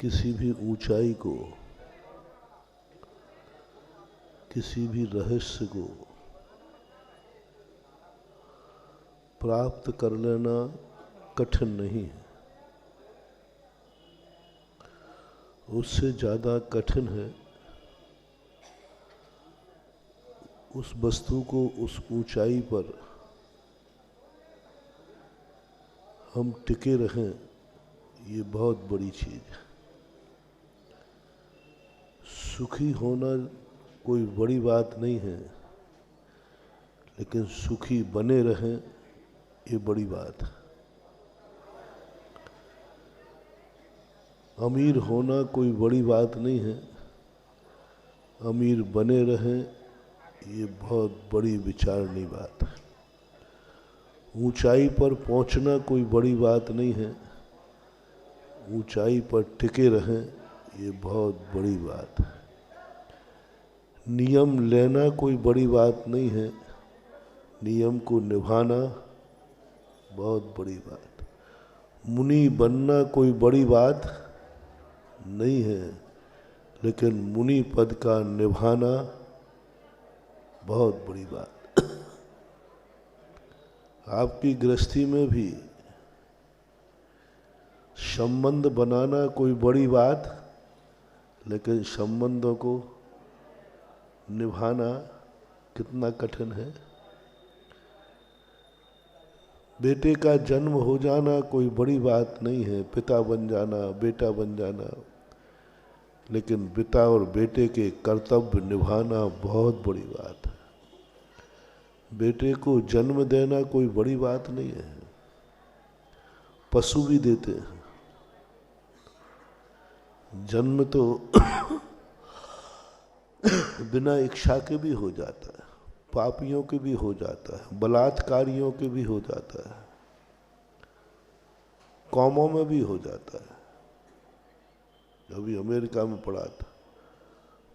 किसी भी ऊंचाई को, किसी भी रहस्य को प्राप्त कर लेना कठिन नहीं है। उससे ज़्यादा कठिन है उस वस्तु को उस ऊंचाई पर हम टिके रहें, ये बहुत बड़ी चीज़ है। सुखी होना कोई बड़ी बात नहीं है, लेकिन सुखी बने रहें ये बड़ी बात है। अमीर होना कोई बड़ी बात नहीं है, अमीर बने रहें ये बहुत बड़ी विचारणी बात है। ऊंचाई पर पहुंचना कोई बड़ी बात नहीं है, ऊंचाई पर टिके रहें ये बहुत बड़ी बात है। नियम लेना कोई बड़ी बात नहीं है, नियम को निभाना बहुत बड़ी बात। मुनि बनना कोई बड़ी बात नहीं है, लेकिन मुनि पद का निभाना बहुत बड़ी बात। आपकी गृहस्थी में भी संबंध बनाना कोई बड़ी बात, लेकिन संबंधों को निभाना कितना कठिन है। बेटे का जन्म हो जाना कोई बड़ी बात नहीं है, पिता बन जाना, बेटा बन जाना, लेकिन पिता और बेटे के कर्तव्य निभाना बहुत बड़ी बात है। बेटे को जन्म देना कोई बड़ी बात नहीं है, पशु भी देते हैं जन्म तो बिना इच्छा के भी हो जाता है, पापियों के भी हो जाता है, बलात्कारियों के भी हो जाता है, कौमों में भी हो जाता है। अभी अमेरिका में पढ़ा था,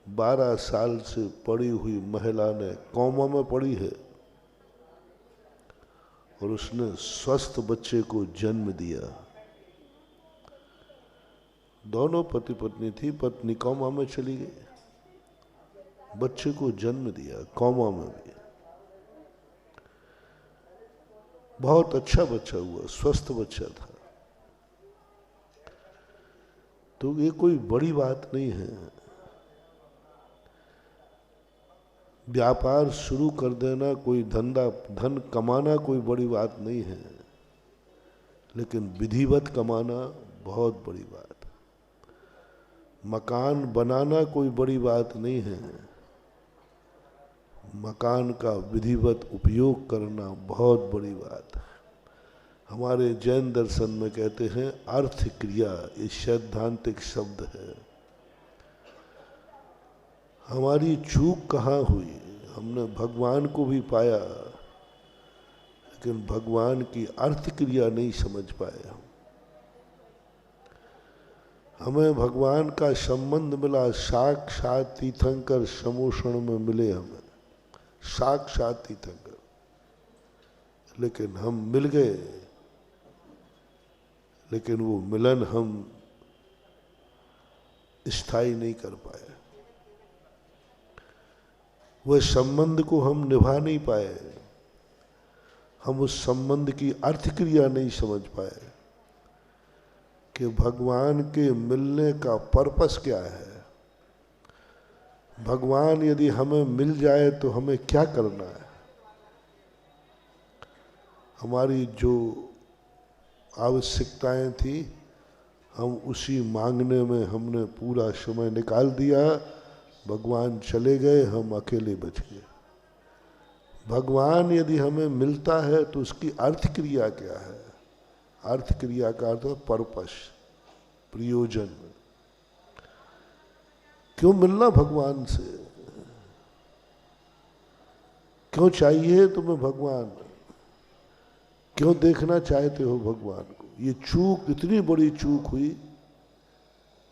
12 साल से पड़ी हुई महिला ने कौमों में पड़ी है और उसने स्वस्थ बच्चे को जन्म दिया। दोनों पति पत्नी थी, पत्नी कौमा में चली गई, बच्चे को जन्म दिया कौमा में भी। बहुत अच्छा बच्चा हुआ, स्वस्थ बच्चा था। तो ये कोई बड़ी बात नहीं है। व्यापार शुरू कर देना, कोई धन कमाना कोई बड़ी बात नहीं है, लेकिन विधिवत कमाना बहुत बड़ी बात है। मकान बनाना कोई बड़ी बात नहीं है, मकान का विधिवत उपयोग करना बहुत बड़ी बात है। हमारे जैन दर्शन में कहते हैं अर्थ क्रिया, ये सैद्धांतिक शब्द है। हमारी चूक कहाँ हुई? हमने भगवान को भी पाया, लेकिन भगवान की अर्थ क्रिया नहीं समझ पाए हम। हमें भगवान का संबंध मिला, साक्षात तीर्थंकर समोषण में मिले हमें, साक्षात तीर्थंकर, लेकिन हम मिल गए, लेकिन वो मिलन हम स्थायी नहीं कर पाए, वह संबंध को हम निभा नहीं पाए, हम उस संबंध की अर्थ क्रिया नहीं समझ पाए कि भगवान के मिलने का पर्पस क्या है। भगवान यदि हमें मिल जाए तो हमें क्या करना है। हमारी जो आवश्यकताएं थी हम उसी मांगने में हमने पूरा समय निकाल दिया, भगवान चले गए, हम अकेले बच गए। भगवान यदि हमें मिलता है तो उसकी अर्थ क्रिया क्या है? अर्थ क्रिया का अर्थ पर्पस, प्रयोजन। क्यों मिलना भगवान से? क्यों चाहिए तुम्हें भगवान? क्यों देखना चाहते हो भगवान को? ये चूक, इतनी बड़ी चूक हुई,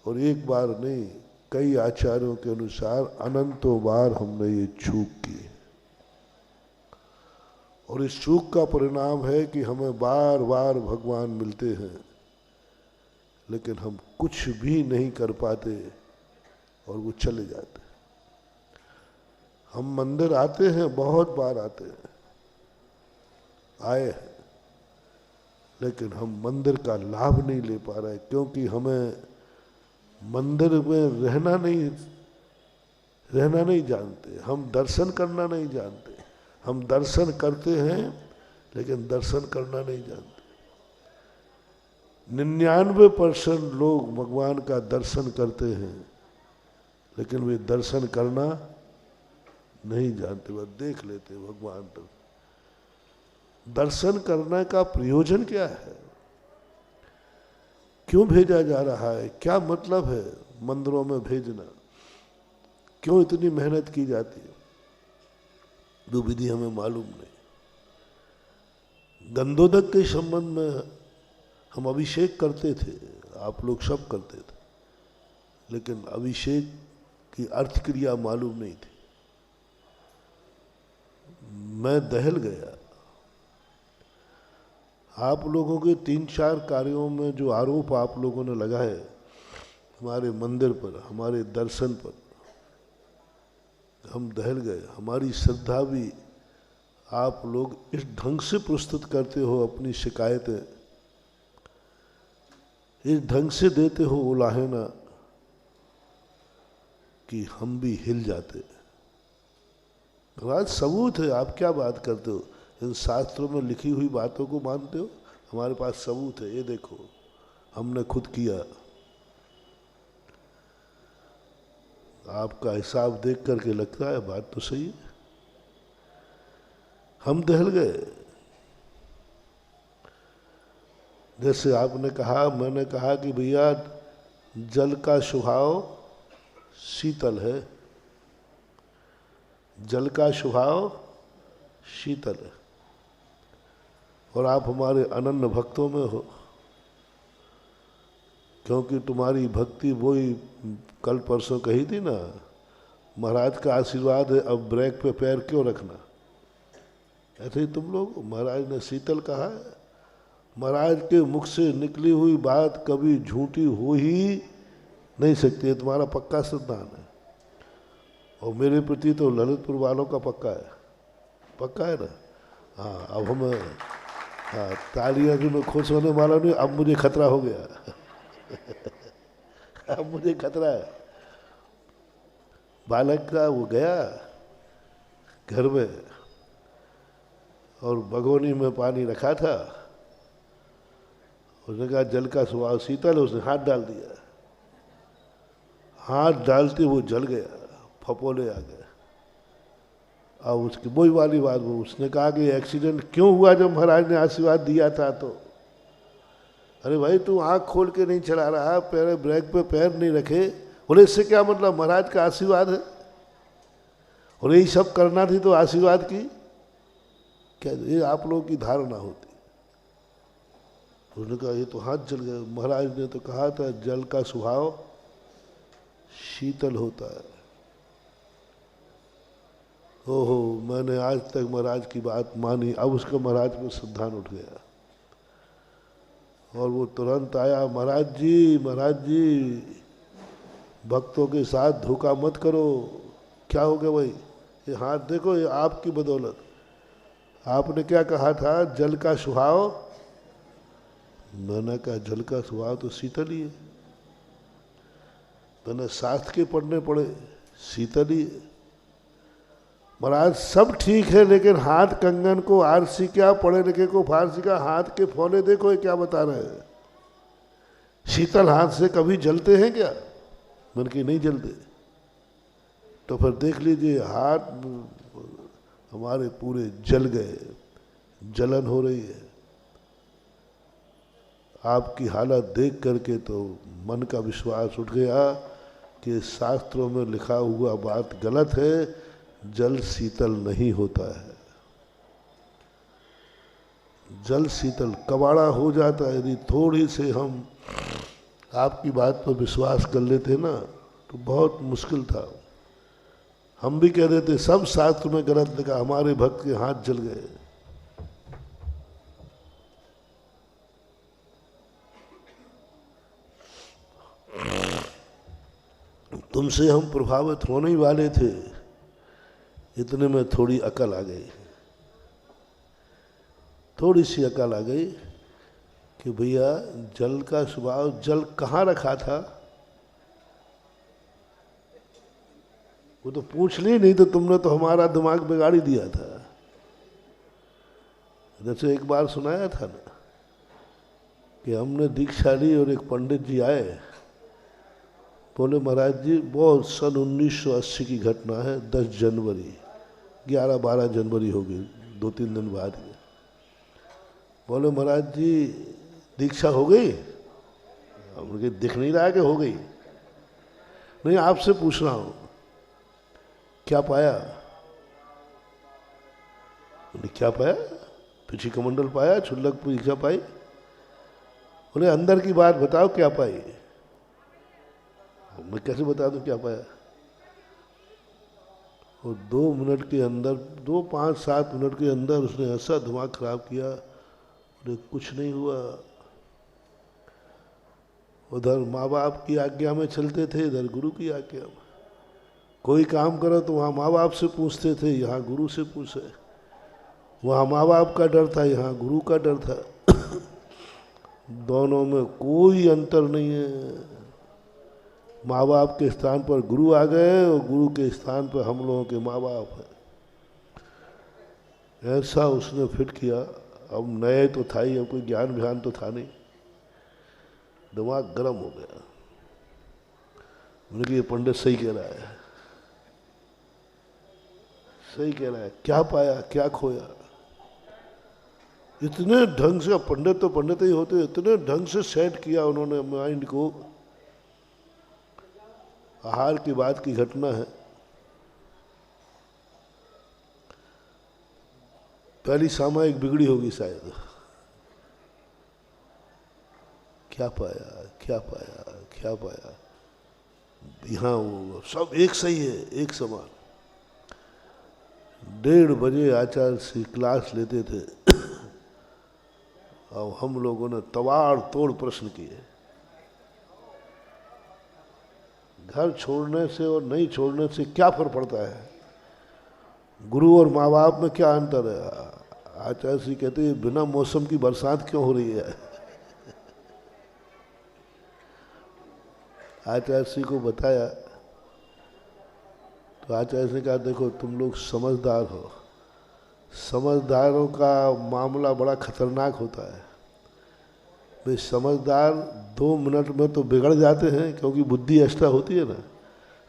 और एक बार नहीं, कई आचार्यों के अनुसार अनंतों बार हमने ये चूक की, और इस चूक का परिणाम है कि हमें बार बार भगवान मिलते हैं, लेकिन हम कुछ भी नहीं कर पाते और वो चले जाते। हम मंदिर आते हैं, बहुत बार आते हैं, आए हैं, लेकिन हम मंदिर का लाभ नहीं ले पा रहे, क्योंकि हमें मंदिर में रहना नहीं जानते, हम दर्शन करना नहीं जानते। हम दर्शन करते हैं लेकिन दर्शन करना नहीं जानते। 99% लोग भगवान का दर्शन करते हैं लेकिन वे दर्शन करना नहीं जानते, बस देख लेते हैं भगवान तक। दर्शन करने का प्रयोजन क्या है? क्यों भेजा जा रहा है? क्या मतलब है मंदिरों में भेजना? क्यों इतनी मेहनत की जाती है? वो विधि हमें मालूम नहीं। गंधोदक के संबंध में हम अभिषेक करते थे, आप लोग सब करते थे, लेकिन अभिषेक की अर्थ क्रिया मालूम नहीं थी। मैं दहल गया। आप लोगों के 3-4 कार्यों में जो आरोप आप लोगों ने लगाए हमारे मंदिर पर, हमारे दर्शन पर, हम दहल गए। हमारी श्रद्धा भी आप लोग इस ढंग से प्रस्तुत करते हो, अपनी शिकायतें इस ढंग से देते हो उलाहना कि हम भी हिल जाते। आज सबूत है, आप क्या बात करते हो? इन शास्त्रों में लिखी हुई बातों को मानते हो? हमारे पास सबूत है, ये देखो, हमने खुद किया। आपका हिसाब देख करके लगता है बात तो सही है। हम दहल गए। जैसे आपने कहा, मैंने कहा कि भैया जल का स्वभाव शीतल है, जल का स्वभाव शीतल है, और आप हमारे अनन्य भक्तों में हो, क्योंकि तुम्हारी भक्ति वही कल परसों कही थी ना, महाराज का आशीर्वाद है, अब ब्रेक पे पैर क्यों रखना। ऐसे ही तुम लोग, महाराज ने शीतल कहा है। महाराज के मुख से निकली हुई बात कभी झूठी हो ही नहीं सकती है, तुम्हारा पक्का सिद्धांत है। और मेरे प्रति तो ललितपुर वालों का पक्का है, पक्का है ना। हाँ, अब हम, हाँ, तालियां भी मैं खुश होने वाला नहीं, अब मुझे खतरा हो गया। अब मुझे खतरा है। बालक का वो गया घर में और भगोनी में पानी रखा था, उसने कहा जल का स्वभाव शीतल है, उसने हाथ डाल दिया, हाथ डालते वो जल गया, फपोले आ गए। अब उसकी वही वाली बात, वो उसने कहा कि एक्सीडेंट क्यों हुआ जब महाराज ने आशीर्वाद दिया था तो। अरे भाई तू आँख खोल के नहीं चला रहा, पैर ब्रेक पे पैर नहीं रखे, बोले इससे क्या मतलब, महाराज का आशीर्वाद है और यही सब करना थी तो आशीर्वाद की क्या, ये आप लोगों की धारणा होती। उसने कहा ये तो हाथ जल गए, महाराज ने तो कहा था जल का स्वभाव शीतल होता है। ओहो, मैंने आज तक महाराज की बात मानी, अब उसका महाराज में श्रद्धान उठ गया और वो तुरंत आया, महाराज जी भक्तों के साथ धोखा मत करो। क्या हो गया भाई, ये हाथ देखो, ये आपकी बदौलत। आपने क्या कहा था, जल का स्वभाव। मैंने कहा जल का स्वभाव तो शीतल ही है। मैंने शास्त्र के पढ़ने पड़े, शीतल ही है। महाराज सब ठीक है, लेकिन हाथ कंगन को आरसी क्या, पढ़े लिखे को फारसी का, हाथ के फोले देखो ये क्या बता रहे हैं। शीतल हाथ से कभी जलते हैं क्या? मन की नहीं जलते। तो फिर देख लीजिए हाथ हमारे पूरे जल गए, जलन हो रही है। आपकी हालत देख करके तो मन का विश्वास उठ गया कि शास्त्रों में लिखा हुआ बात गलत है, जल शीतल नहीं होता है। जल शीतल कबाड़ा हो जाता है। यदि थोड़ी से हम आपकी बात पर विश्वास कर लेते ना तो बहुत मुश्किल था। हम भी कह देते सब शास्त्र में गलत लिखा, हमारे भक्त के हाथ जल गए। तुमसे हम प्रभावित होने ही वाले थे, इतने में थोड़ी अकल आ गई, थोड़ी सी अकल आ गई कि भैया जल का स्वभाव, जल कहाँ रखा था वो तो पूछ ली नहीं, तो तुमने तो हमारा दिमाग बिगाड़ ही दिया था। जैसे एक बार सुनाया था ना कि हमने दीक्षा ली और एक पंडित जी आए, बोले महाराज जी बहुत सन 1980 की घटना है, 10 जनवरी 11-12 जनवरी हो गई, 2-3 दिन बाद ही। बोले महाराज जी दीक्षा हो गई? हमने दिख नहीं रहा कि हो गई। नहीं आपसे पूछ रहा हूँ क्या पाया? क्या पाया? पिछी कमंडल पाया, छुल्लक दीक्षा पाई? बोले अंदर की बात बताओ क्या पाई? मैं कैसे बता दूं क्या पाया? और 2 मिनट के अंदर, 2-5-7 मिनट के अंदर उसने ऐसा दिमाग खराब किया, बोले कुछ नहीं हुआ। उधर माँ बाप की आज्ञा में चलते थे, इधर गुरु की आज्ञा में। कोई काम करो तो वहाँ माँ बाप से पूछते थे, यहाँ गुरु से पूछे। वहाँ माँ बाप का डर था, यहाँ गुरु का डर था। दोनों में कोई अंतर नहीं है। माँ बाप के स्थान पर गुरु आ गए और गुरु के स्थान पर हम लोगों के माँ बाप है। ऐसा उसने फिट किया। अब नए तो था ही, अब कोई ज्ञान ध्यान तो था नहीं, दिमाग गर्म हो गया। मैंने ये पंडित सही कह रहा है, सही कह रहा है। क्या पाया, क्या खोया? इतने ढंग से, पंडित तो पंडित ही होते, इतने ढंग से सेट किया उन्होंने माइंड को। आहार की बात की घटना है। पहली सामयिक बिगड़ी होगी शायद। क्या पाया, क्या पाया, क्या पाया? यहाँ वो सब एक सही है, एक समान। 1:30 बजे आचार्य श्री क्लास लेते थे और हम लोगों ने तवाड़ तोड़ प्रश्न किए। घर छोड़ने से और नहीं छोड़ने से क्या फर्क पड़ता है? गुरु और माँ बाप में क्या अंतर है? आचार्य श्री कहते हैं बिना मौसम की बरसात क्यों हो रही है? आचार्य श्री को बताया तो आचार्य श्री ने कहा देखो तुम लोग समझदार हो, समझदारों का मामला बड़ा खतरनाक होता है। वे समझदार 2 मिनट में तो बिगड़ जाते हैं क्योंकि बुद्धि एक्स्ट्रा होती है ना।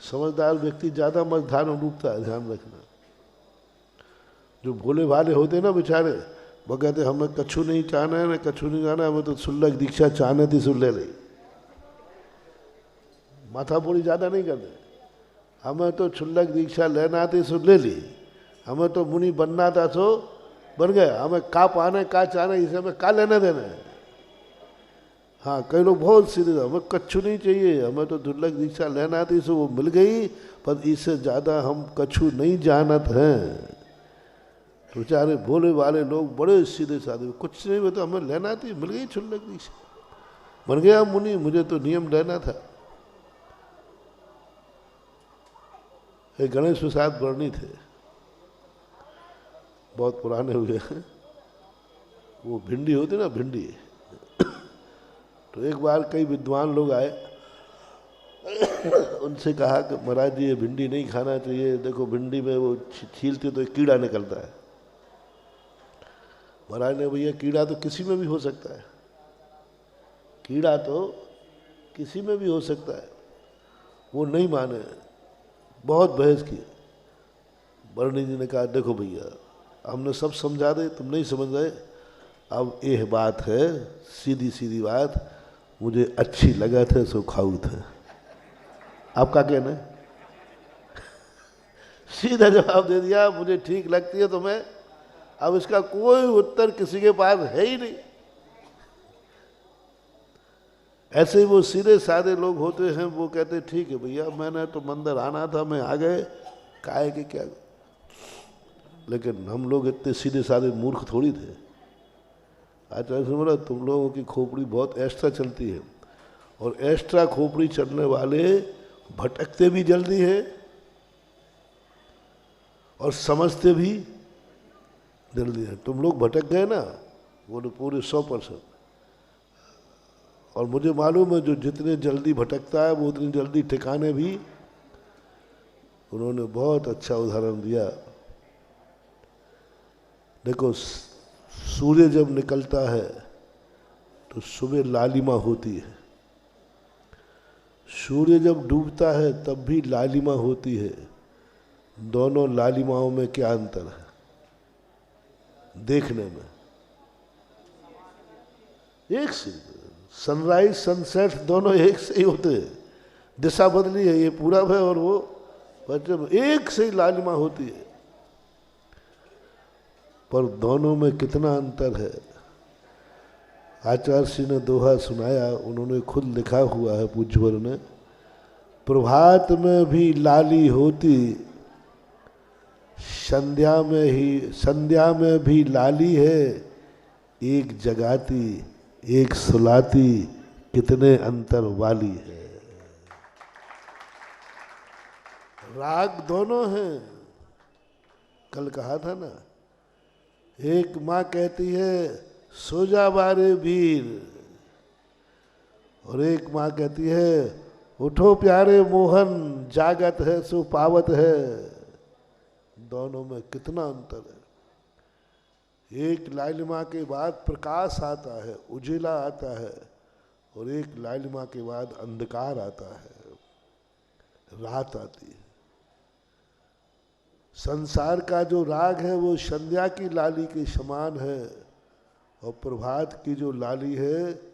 समझदार व्यक्ति ज़्यादा मझधार में डूबता है, ध्यान रखना। जो भोले भाले होते हैं ना बेचारे, वो कहते हमें कछु नहीं चाहना है, ना कछु नहीं जाना, हमें तो छुल्लक दीक्षा चाहने थी, सुन ले रही। माथा बोली ज़्यादा नहीं करते, हमें तो छुल्लक दीक्षा लेना थी, सुन ले ली। हमें तो मुनि बनना था सो बन गया, हमें का पाना का चाहना, इसे हमें का लेने देना है। हाँ कई लोग बहुत सीधे, हमें कछु नहीं चाहिए, हमें तो दुर्लभ दीक्षा लेना थी सो वो मिल गई, पर इससे ज़्यादा हम कछु नहीं जानत हैं। तो बेचारे भोले वाले लोग बड़े सीधे साधे, कुछ नहीं बता, हमें लेना थी, मिल गई छुल्लक दीक्षा, बन गया मुनि, मुझे तो नियम लेना था। एक गणेश प्रसाद वर्णी थे, बहुत पुराने हुए हैं, वो भिंडी होती ना भिंडी। तो एक बार कई विद्वान लोग आए, उनसे कहा कि महाराज जी ये भिंडी नहीं खाना चाहिए, देखो भिंडी में वो छीलते तो एक कीड़ा निकलता है। महाराज ने भैया कीड़ा तो किसी में भी हो सकता है, कीड़ा तो किसी में भी हो सकता है। वो नहीं माने, बहुत बहस की। वर्णी जी ने कहा देखो भैया हमने सब समझा दे, तुम नहीं समझ रहे, अब यह बात है सीधी सीधी बात, मुझे अच्छी लगा थे सो खाऊ थे। आपका कहना है? सीधा जवाब दे दिया, मुझे ठीक लगती है तो मैं, अब इसका कोई उत्तर किसी के पास है ही नहीं। ऐसे ही वो सीधे साधे लोग होते हैं, वो कहते ठीक है भैया मैंने तो मंदिर आना था, मैं आ गए, काहे के क्या। लेकिन हम लोग इतने सीधे साधे मूर्ख थोड़ी थे। आचार्य से बोला तुम लोगों की खोपड़ी बहुत एक्स्ट्रा चलती है, और एक्स्ट्रा खोपड़ी चलने वाले भटकते भी जल्दी है और समझते भी जल्दी है। तुम लोग भटक गए ना, वो पूरे 100%। और मुझे मालूम है जो जितने जल्दी भटकता है वो उतनी जल्दी ठिकाने भी। उन्होंने बहुत अच्छा उदाहरण दिया। देखो, सूर्य जब निकलता है तो सुबह लालिमा होती है, सूर्य जब डूबता है तब भी लालिमा होती है। दोनों लालिमाओं में क्या अंतर है देखने में? एक से, सनराइज सनसेट दोनों एक से ही होते हैं। दिशा बदली है, ये पूरब है और वो पश्चिम, एक से ही लालिमा होती है, पर दोनों में कितना अंतर है। आचार्य श्री ने दोहा सुनाया, उन्होंने खुद लिखा हुआ है पूज्यवर ने, प्रभात में भी लाली होती, संध्या में भी लाली है, एक जगाती एक सुलाती, कितने अंतर वाली है। राग दोनों हैं। कल कहा था ना, एक माँ कहती है सो जा बारे वीर, और एक माँ कहती है उठो प्यारे मोहन, जागत है सो पावत है। दोनों में कितना अंतर है। एक लालिमा के बाद प्रकाश आता है, उजिला आता है, और एक लालिमा के बाद अंधकार आता है, रात आती है। संसार का जो राग है वो संध्या की लाली के समान है, और प्रभात की जो लाली है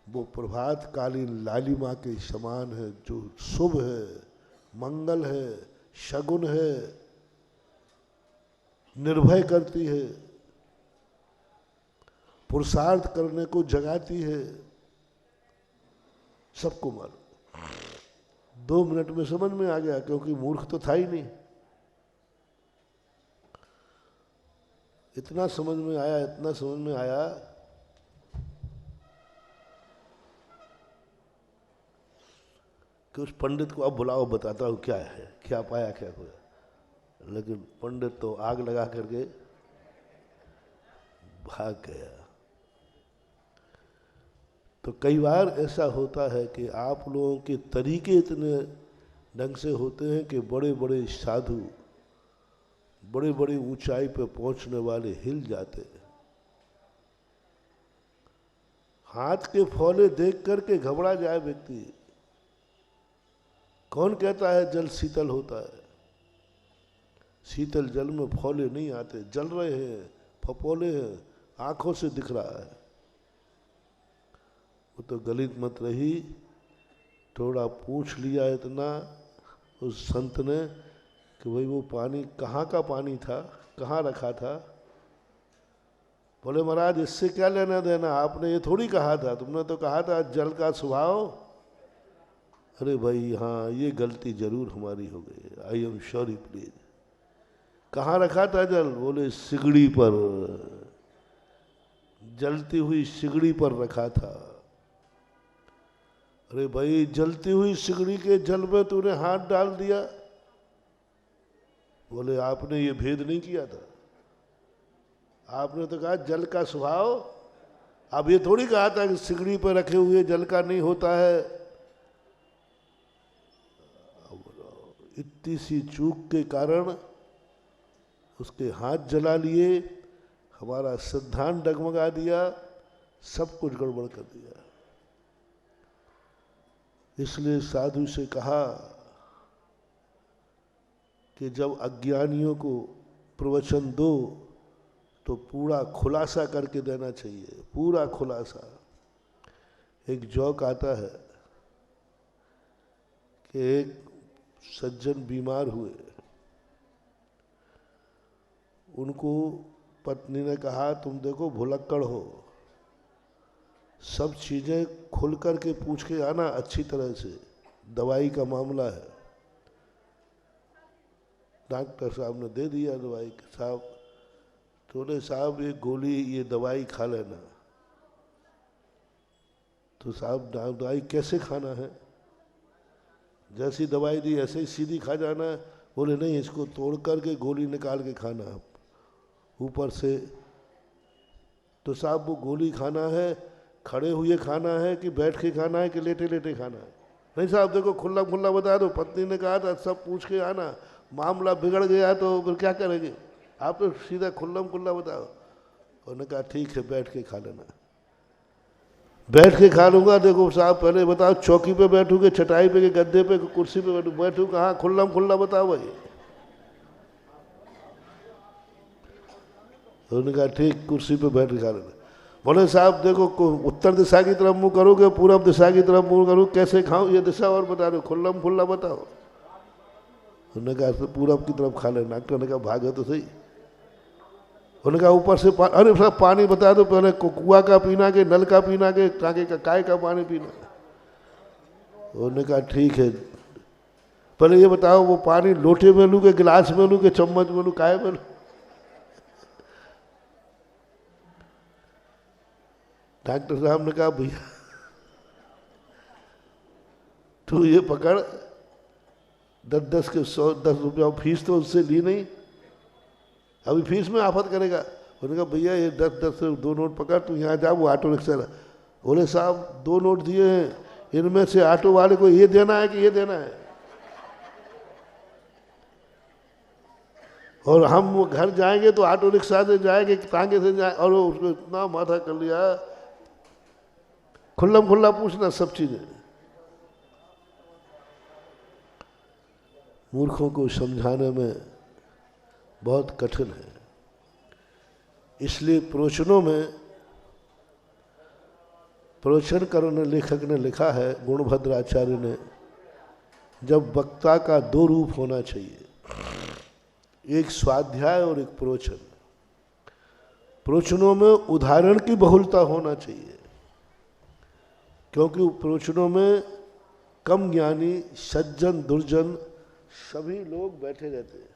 वो प्रभात कालीन लालिमा के समान है, जो शुभ है, मंगल है, शगुन है, निर्भय करती है, पुरुषार्थ करने को जगाती है। सबको मालूम। 2 मिनट में समझ में आ गया, क्योंकि मूर्ख तो था ही नहीं। इतना समझ में आया, इतना समझ में आया कि उस पंडित को अब बुलाओ, बताता हूँ क्या है, क्या पाया क्या खोया। लेकिन पंडित तो आग लगा करके भाग गया। तो कई बार ऐसा होता है कि आप लोगों के तरीके इतने ढंग से होते हैं कि बड़े बड़े साधु, बड़े बड़ी ऊंचाई पर पहुंचने वाले हिल जाते हैं। हाथ के फौले देख करके घबरा जाए व्यक्ति। कौन कहता है जल शीतल होता है? शीतल जल में फौले नहीं आते, जल रहे हैं, फपोले हैं, आंखों से दिख रहा है। वो तो गलित मत रही, थोड़ा पूछ लिया इतना उस संत ने कि भाई वो पानी कहाँ का पानी था, कहाँ रखा था? बोले महाराज इससे क्या लेना देना, आपने ये थोड़ी कहा था, तुमने तो कहा था जल का स्वभाव। अरे भाई हाँ, ये गलती जरूर हमारी हो गई, आई एम सॉरी प्लीज। कहाँ रखा था जल? बोले सिगड़ी पर, जलती हुई सिगड़ी पर रखा था। अरे भाई जलती हुई सिगड़ी के जल में तूने हाथ डाल दिया। बोले आपने ये भेद नहीं किया था, आपने तो कहा जल का स्वभाव। अब ये थोड़ी कहा था कि सिगड़ी पर रखे हुए जल का नहीं होता है। इतनी सी चूक के कारण उसके हाथ जला लिए, हमारा सिद्धांत डगमगा दिया, सब कुछ गड़बड़ कर दिया। इसलिए साधु से कहा कि जब अज्ञानियों को प्रवचन दो तो पूरा खुलासा करके देना चाहिए, पूरा खुलासा। एक जोक आता है कि एक सज्जन बीमार हुए, उनको पत्नी ने कहा तुम देखो भुलक्कड़ हो, सब चीज़ें खुल कर के पूछ के आना अच्छी तरह से, दवाई का मामला है। डॉक्टर साहब ने दे दिया दवाई, साहब बोले साहब ये गोली, ये दवाई खा लेना। तो साहब दवाई कैसे खाना है? जैसी दवाई दी ऐसे ही सीधी खा जाना है? बोले नहीं, इसको तोड़ करके गोली निकाल के खाना है ऊपर से। तो साहब वो गोली खाना है, खड़े हुए खाना है कि बैठ के खाना है कि लेटे लेटे खाना है? नहीं साहब देखो खुला खुला बता दो। पत्नी ने कहा था सब पूछ के आना, मामला बिगड़ गया तो फिर क्या करेंगे? आप तो सीधा खुल्लम खुल्ला बताओ। उन्होंने कहा ठीक है बैठ के खा लेना। बैठ के खा लूँगा। देखो साहब पहले बताओ चौकी पे बैठूंगे, चटाई पे, के गद्दे पे, कुर्सी पे बैठू कहाँ? खुल्लम खुल्ला बताओ भाई। उन्होंने कहा ठीक कुर्सी पे बैठ के खा लेना। बोले साहब देखो उत्तर दिशा की तरफ मुँह करोगे, पूरब दिशा की तरफ मुँह करो, कैसे खाऊं ये दिशा और बता दो, खुल्लम खुल्ला बताओ। उन्होंने कहा पूरब की तरफ खा लेना। डॉक्टर ने कहा भागो तो सही। उन्होंने कहा ऊपर से अरे साहब पानी बता दो पहले, कुआ का पीना के नल का पीना के टाँके का काय का पानी पीना? उन्होंने कहा ठीक है पहले ये बताओ वो पानी लोटे में लूँ के गिलास में लूँ के चम्मच में लूँ, काय में लूँ? डॉक्टर साहब ने कहा भैया तू ये पकड़, 10 के 100 10 रुपया फीस तो उससे ली नहीं, अभी फीस में आफत करेगा। उन्होंने कहा भैया ये 10 से 2 नोट पकड़, तू यहाँ जा वो ऑटो रिक्शा ला। बोले साहब 2 नोट दिए हैं, इनमें से ऑटो वाले को ये देना है कि ये देना है? और हम वो घर जाएंगे तो ऑटो रिक्शा से जाएंगे टांगे से जाए, और उसको इतना माथा कर लिया। खुल्लम खुल्ला पूछना सब चीजें। मूर्खों को समझाने में बहुत कठिन है। इसलिए प्रवचनों में, प्रवचन करने लेखक ने लिखा है, गुणभद्र आचार्य ने, जब वक्ता का 2 रूप होना चाहिए, एक स्वाध्याय और एक प्रवचन। प्रवचनों में उदाहरण की बहुलता होना चाहिए, क्योंकि प्रवचनों में कम ज्ञानी, सज्जन, दुर्जन सभी लोग बैठे रहते हैं।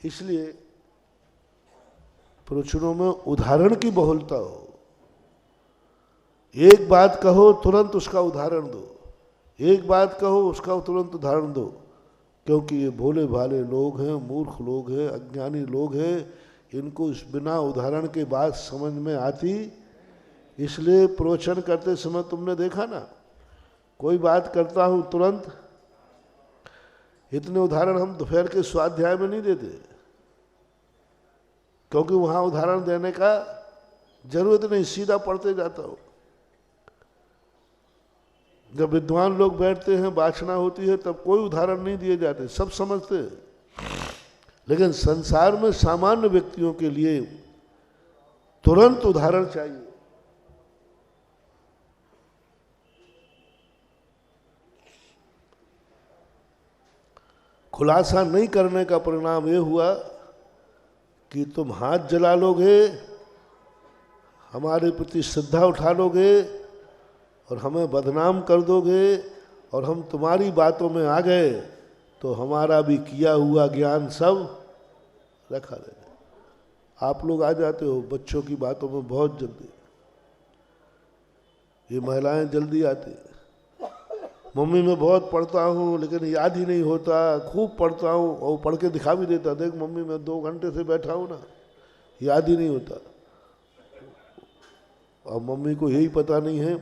इसलिए प्रवचनों में उदाहरण की बहुलता हो। एक बात कहो तुरंत उसका उदाहरण दो, एक बात कहो उसका तुरंत उदाहरण दो, क्योंकि ये भोले भाले लोग हैं, मूर्ख लोग हैं, अज्ञानी लोग हैं, इनको इस बिना उदाहरण के बात समझ में आती। इसलिए प्रवचन करते समय तुमने देखा ना, कोई बात करता हूँ तुरंत, इतने उदाहरण हम दोपहर के स्वाध्याय में नहीं देते, क्योंकि वहाँ उदाहरण देने का जरूरत नहीं, सीधा पढ़ते जाता हो। जब विद्वान लोग बैठते हैं, वाचना होती है, तब कोई उदाहरण नहीं दिए जाते, सब समझते हैं। लेकिन संसार में सामान्य व्यक्तियों के लिए तुरंत उदाहरण चाहिए। खुलासा नहीं करने का परिणाम ये हुआ कि तुम हाथ जला लोगे, हमारे प्रति श्रद्धा उठा लोगे और हमें बदनाम कर दोगे, और हम तुम्हारी बातों में आ गए तो हमारा भी किया हुआ ज्ञान सब रखा रहेगा। आप लोग आ जाते हो बच्चों की बातों में बहुत जल्दी, ये महिलाएं जल्दी आती, मम्मी मैं बहुत पढ़ता हूँ लेकिन याद ही नहीं होता, खूब पढ़ता हूँ, और पढ़ के दिखा भी देता, देख मम्मी मैं 2 घंटे से बैठा हूँ ना, याद ही नहीं होता। और मम्मी को यही पता नहीं है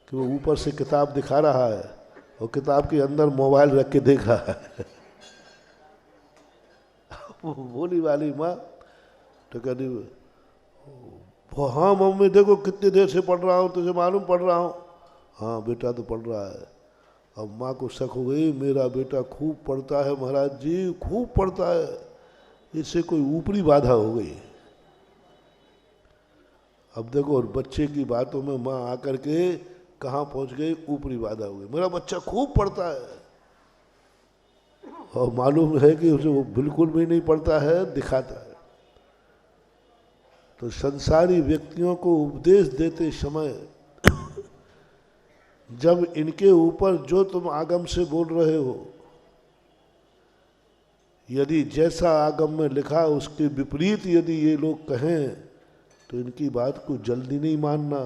कि वो ऊपर से किताब दिखा रहा है और किताब के अंदर मोबाइल रख के देख रहा है। बोली वाली माँ तो कहती हाँ मम्मी देखो कितनी देर से पढ़ रहा हूँ, तुझे मालूम पढ़ रहा हूँ? हाँ बेटा तो पढ़ रहा है। अब माँ को शक हो गई, मेरा बेटा खूब पढ़ता है महाराज जी, खूब पढ़ता है, इससे कोई ऊपरी बाधा हो गई। अब देखो और बच्चे की बातों में माँ आकर के कहाँ पहुँच गई, ऊपरी बाधा हो गई। मेरा बच्चा खूब पढ़ता है, और मालूम है कि उसे वो बिल्कुल भी नहीं पढ़ता है, दिखाता है। तो संसारी व्यक्तियों को उपदेश देते समय जब इनके ऊपर जो तुम आगम से बोल रहे हो, यदि जैसा आगम में लिखा उसके विपरीत यदि ये लोग कहें तो इनकी बात को जल्दी नहीं मानना।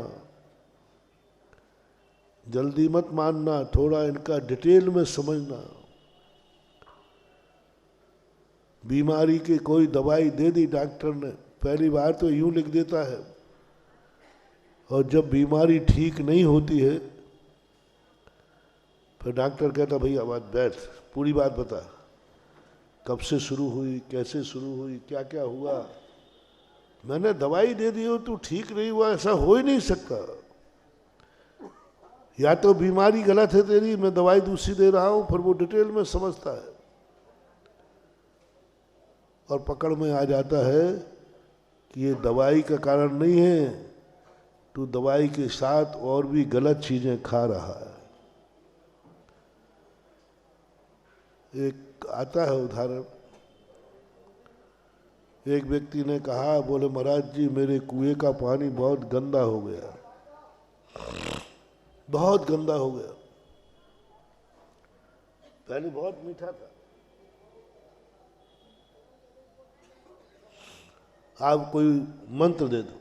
जल्दी मत मानना, थोड़ा इनका डिटेल में समझना। बीमारी की कोई दवाई दे दी डॉक्टर ने, पहली बार तो यूं लिख देता है, और जब बीमारी ठीक नहीं होती है फिर डॉक्टर कहता भैया बात बैठ, पूरी बात बता, कब से शुरू हुई, कैसे शुरू हुई, क्या क्या हुआ। मैंने दवाई दे दी हो, तू ठीक नहीं हुआ, ऐसा हो ही नहीं सकता। या तो बीमारी गलत है तेरी, मैं दवाई दूसरी दे रहा हूं, फिर वो डिटेल में समझता है और पकड़ में आ जाता है कि ये दवाई का कारण नहीं है, तू दवाई के साथ और भी गलत चीजें खा रहा है। एक आता है उदाहरण, एक व्यक्ति ने कहा, बोले महाराज जी मेरे कुएं का पानी बहुत गंदा हो गया, बहुत गंदा हो गया, पहले बहुत मीठा था, आप कोई मंत्र दे दो।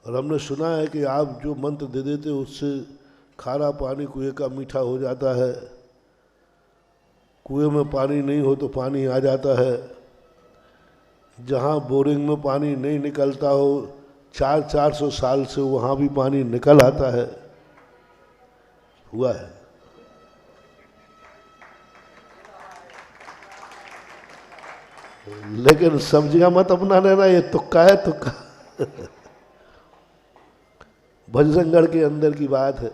और हमने सुना है कि आप जो मंत्र दे देते उससे खारा पानी कुएं का मीठा हो जाता है, कुएं में पानी नहीं हो तो पानी आ जाता है, जहाँ बोरिंग में पानी नहीं निकलता हो 400 साल से वहाँ भी पानी निकल आता है। हुआ है। लेकिन सब जगह मत अपना लेना, ये तुक्का है, तुक्का। भजरंगगढ़ के अंदर की बात है,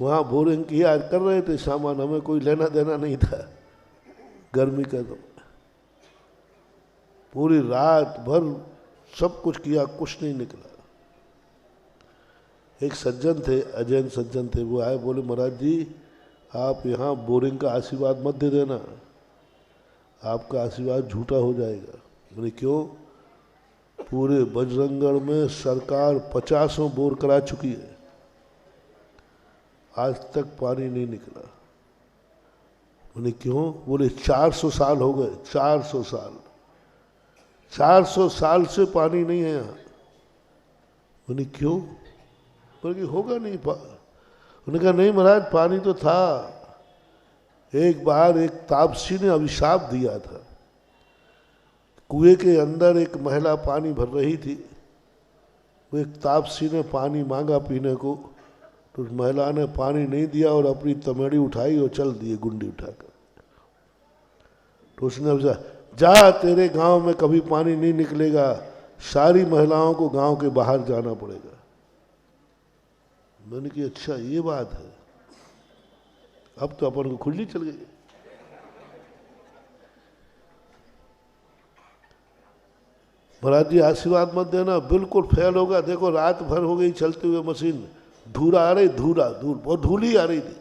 वहाँ बोरिंग किया कर रहे थे सामान, हमें कोई लेना देना नहीं था, गर्मी का तो पूरी रात भर सब कुछ किया, कुछ नहीं निकला। एक सज्जन थे, अजैन सज्जन थे, वो आए, बोले महाराज जी आप यहाँ बोरिंग का आशीर्वाद मत दे देना, आपका आशीर्वाद झूठा हो जाएगा। बोले क्यों? पूरे बजरंगगढ़ में सरकार 50 बोर करा चुकी है, आज तक पानी नहीं निकला। बोले क्यों? बोले 400 साल हो गए, 400 साल, 400 साल से पानी नहीं है यहाँ। बोले क्यों? बोले होगा नहीं। उन्होंने कहा नहीं महाराज पानी तो था, एक बार एक तापसी ने अभिशाप दिया था, कुएं के अंदर एक महिला पानी भर रही थी, वो एक तापसी ने पानी मांगा पीने को, तो उस महिला ने पानी नहीं दिया और अपनी तमेड़ी उठाई और चल दिए गुंडी उठाकर। तो उसने अभिशाप, जा तेरे गांव में कभी पानी नहीं निकलेगा, सारी महिलाओं को गांव के बाहर जाना पड़ेगा। मैंने कहा अच्छा ये बात है, अब तो अपन को खुली चल गई। महाराज जी आशीर्वाद मत देना, बिल्कुल फेल होगा। देखो रात भर हो गई चलते हुए मशीन, धूरा आ रही, धूल बहुत धूली आ रही थी।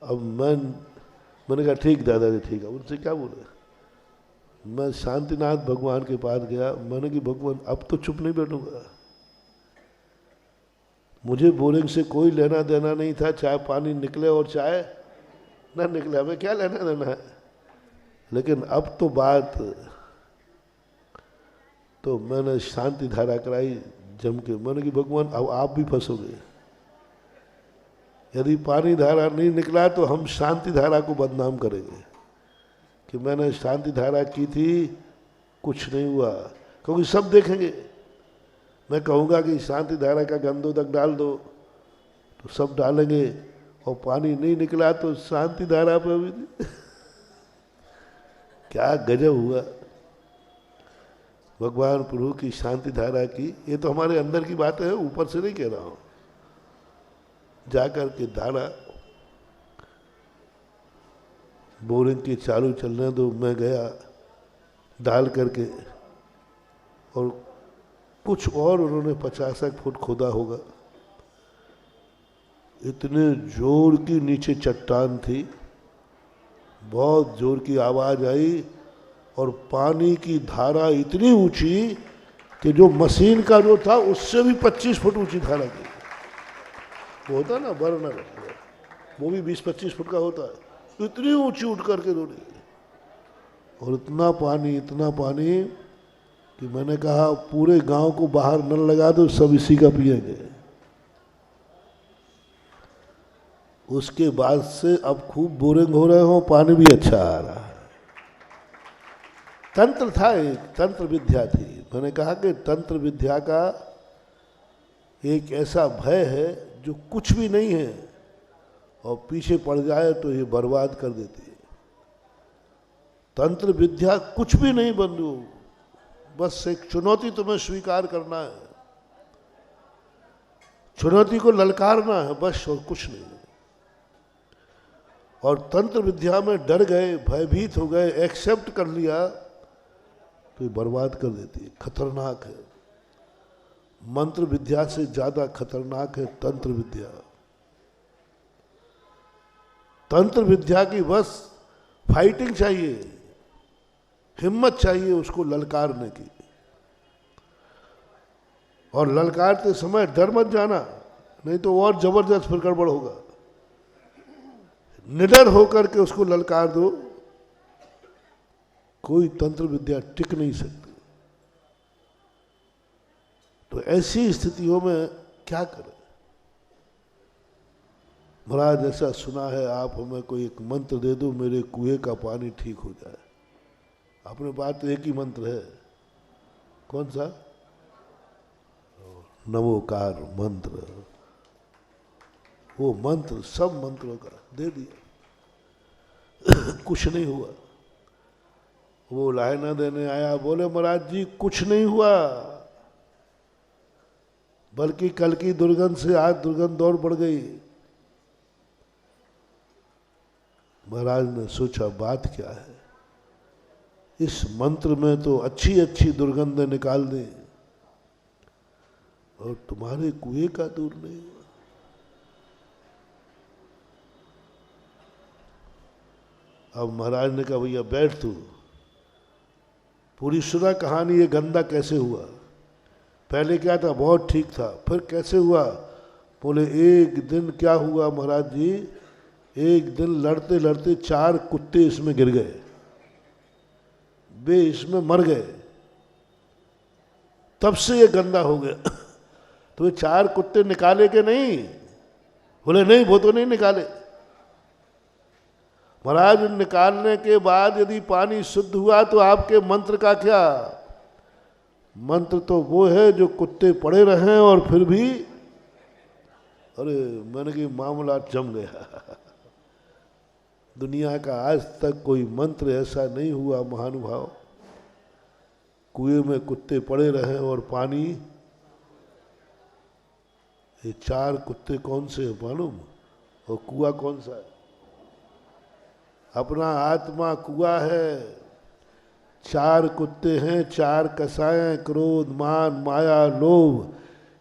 अब मैंने कहा ठीक दादाजी ठीक है। उनसे क्या बोले, मैं शांतिनाथ भगवान के पास गया, मैंने कि भगवान अब तो चुप नहीं बैठूंगा, मुझे बोरिंग से कोई लेना देना नहीं था, चाहे पानी निकले और चाहे ना निकले, हमें क्या लेना देना है। लेकिन अब तो बात, तो मैंने शांति धारा कराई जम के। मैंने कि भगवान अब आप भी फंसोगे, यदि पानी धारा नहीं निकला तो हम शांति धारा को बदनाम करेंगे कि मैंने शांति धारा की थी, कुछ नहीं हुआ, क्योंकि सब देखेंगे। मैं कहूँगा कि शांति धारा का गंदोदक डाल दो तो सब डालेंगे, और पानी नहीं निकला तो शांति धारा पे भी क्या गजब हुआ। भगवान प्रभु की शांति धारा की, ये तो हमारे अंदर की बात है, ऊपर से नहीं कह रहा हूँ। जाकर के धारा बोरिंग की चालू चलने दो, मैं गया डाल करके, और कुछ और उन्होंने 50 फुट खोदा होगा, इतने जोर की नीचे चट्टान थी, बहुत जोर की आवाज आई, और पानी की धारा इतनी ऊंची कि जो मशीन का जो था उससे भी 25 फुट ऊंची धारा थी। वो होता ना बर्नर, वो भी 20-25 फुट का होता है, तो इतनी ऊंची उठ करके दौड़ी, और इतना पानी कि मैंने कहा पूरे गांव को बाहर नल लगा दो, सब इसी का पिएंगे। उसके बाद से अब खूब बोरिंग हो रहे हो, पानी भी अच्छा आ रहा है। तंत्र था, एक तंत्र विद्या थी। मैंने कहा कि तंत्र विद्या का एक ऐसा भय है जो कुछ भी नहीं है और पीछे पड़ जाए तो ये बर्बाद कर देती है। तंत्र विद्या कुछ भी नहीं बंधु, बस एक चुनौती तुम्हें स्वीकार करना है, चुनौती को ललकारना है, बस, और कुछ नहीं। और तंत्र विद्या में डर गए, भयभीत हो गए, एक्सेप्ट कर लिया तो ये बर्बाद कर देती है, खतरनाक है। मंत्र विद्या से ज्यादा खतरनाक है तंत्र विद्या। तंत्र विद्या की बस फाइटिंग चाहिए, हिम्मत चाहिए उसको ललकारने की। और ललकारते समय डर मत जाना, नहीं तो और जबरदस्त फिर गड़बड़ होगा। निडर होकर के उसको ललकार दो, कोई तंत्र विद्या टिक नहीं सकती। तो ऐसी स्थितियों में क्या करें? महाराज ऐसा सुना है, आप हमें कोई एक मंत्र दे दो, मेरे कुएं का पानी ठीक हो जाए। अपने पास तो एक ही मंत्र है, कौन सा? नमोकार मंत्र। वो मंत्र सब मंत्रों का दे दिया, कुछ नहीं हुआ। वो लाइना देने आया, बोले महाराज जी कुछ नहीं हुआ, बल्कि कल की दुर्गंध से आज दुर्गंध दौड़ बढ़ गई। महाराज ने सोचा बात क्या है, इस मंत्र में तो अच्छी अच्छी दुर्गंधें निकाल दें और तुम्हारे कुएं का दूर नहीं हुआ। अब महाराज ने कहा भैया बैठ तू, पूरी सुना कहानी, ये गंदा कैसे हुआ, पहले क्या था बहुत ठीक था, फिर कैसे हुआ? बोले एक दिन क्या हुआ महाराज जी, एक दिन लड़ते लड़ते 4 कुत्ते इसमें गिर गए, वे इसमें मर गए, तब से ये गंदा हो गया। तो ये 4 कुत्ते निकाले के नहीं? बोले नहीं, वो तो नहीं निकाले। महाराज निकालने के बाद यदि पानी शुद्ध हुआ तो आपके मंत्र का क्या? मंत्र तो वो है जो कुत्ते पड़े रहे और फिर भी, अरे मैंने कि मामला जम गया। दुनिया का आज तक कोई मंत्र ऐसा नहीं हुआ महानुभाव, कुएं में कुत्ते पड़े रहे और पानी। ये 4 कुत्ते कौन से हैं मालूम? और कुआं कौन सा है? अपना आत्मा कुआं है। 4 कुत्ते हैं, 4 कसाएं, क्रोध, मान, माया, लोभ।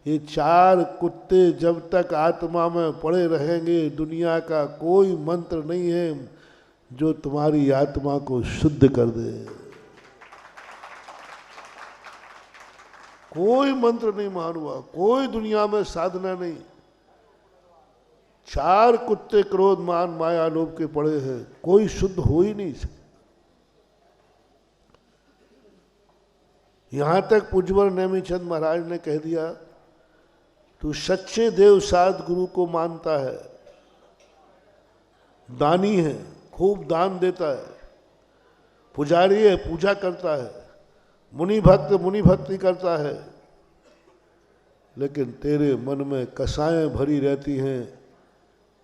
ये 4 कुत्ते जब तक आत्मा में पड़े रहेंगे, दुनिया का कोई मंत्र नहीं है जो तुम्हारी आत्मा को शुद्ध कर दे। कोई मंत्र नहीं महानुभाव, कोई दुनिया में साधना नहीं। 4 कुत्ते क्रोध, मान, माया, लोभ के पड़े हैं, कोई शुद्ध हो ही नहीं सकता। यहां तक पूज्यवर नेमीचंद महाराज ने कह दिया, तू सच्चे देव साध गुरु को मानता है, दानी है, खूब दान देता है, पुजारी है, पूजा करता है, मुनि भक्त मुनि भक्ति करता है, लेकिन तेरे मन में कसाएं भरी रहती हैं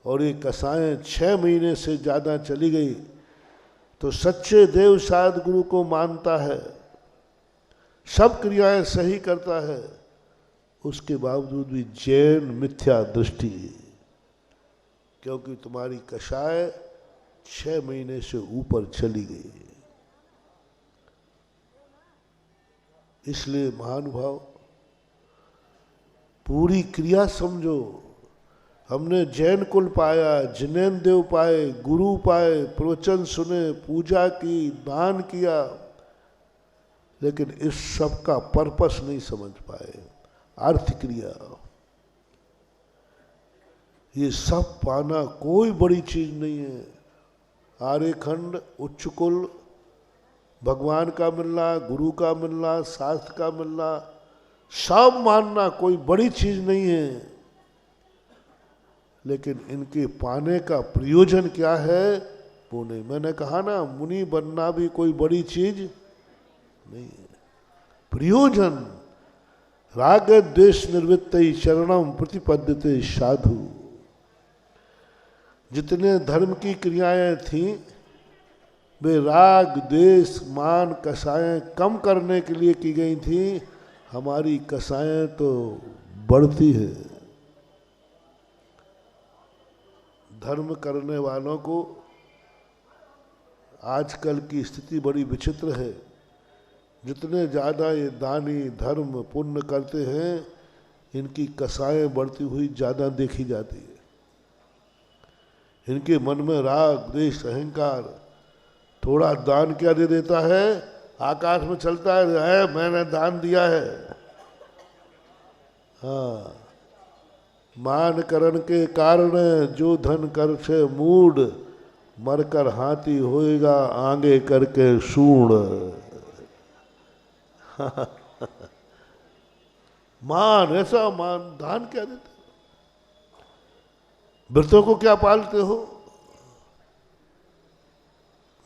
और ये कसाएं 6 महीने से ज़्यादा चली गई तो सच्चे देव साध गुरु को मानता है, सब क्रियाएं सही करता है, उसके बावजूद भी जैन मिथ्या दृष्टि, क्योंकि तुम्हारी कषाय 6 महीने से ऊपर चली गई। इसलिए महानुभाव पूरी क्रिया समझो। हमने जैन कुल पाया, जिनेन्द्र देव पाए, गुरु पाए, प्रवचन सुने, पूजा की, दान किया, लेकिन इस सब का पर्पस नहीं समझ पाए, अर्थ क्रिया। ये सब पाना कोई बड़ी चीज नहीं है। आर्यखंड, उच्च कुल, भगवान का मिलना, गुरु का मिलना, शास्त्र का मिलना, सब मानना कोई बड़ी चीज नहीं है, लेकिन इनके पाने का प्रयोजन क्या है वो नहीं। मैंने कहा ना, मुनि बनना भी कोई बड़ी चीज नहीं है। प्रयोजन राग द्वेष निर्वृत्त शरणम प्रतिपद्यते साधु। जितने धर्म की क्रियाएं थीं वे राग द्वेष मान कसाएं कम करने के लिए की गई थी। हमारी कसाएं तो बढ़ती है। धर्म करने वालों को आजकल की स्थिति बड़ी विचित्र है। जितने ज़्यादा ये दानी धर्म पुण्य करते हैं, इनकी कसाएं बढ़ती हुई ज़्यादा देखी जाती है। इनके मन में राग द्वेष अहंकार, थोड़ा दान क्या दे देता है, आकाश में चलता है मैंने दान दिया है। हाँ, मान करण के कारण जो धन कर से मूड, मरकर हाथी होएगा आगे करके सूढ़। मान, ऐसा मान, दान क्या देते, व्रतों को क्या पालते हो,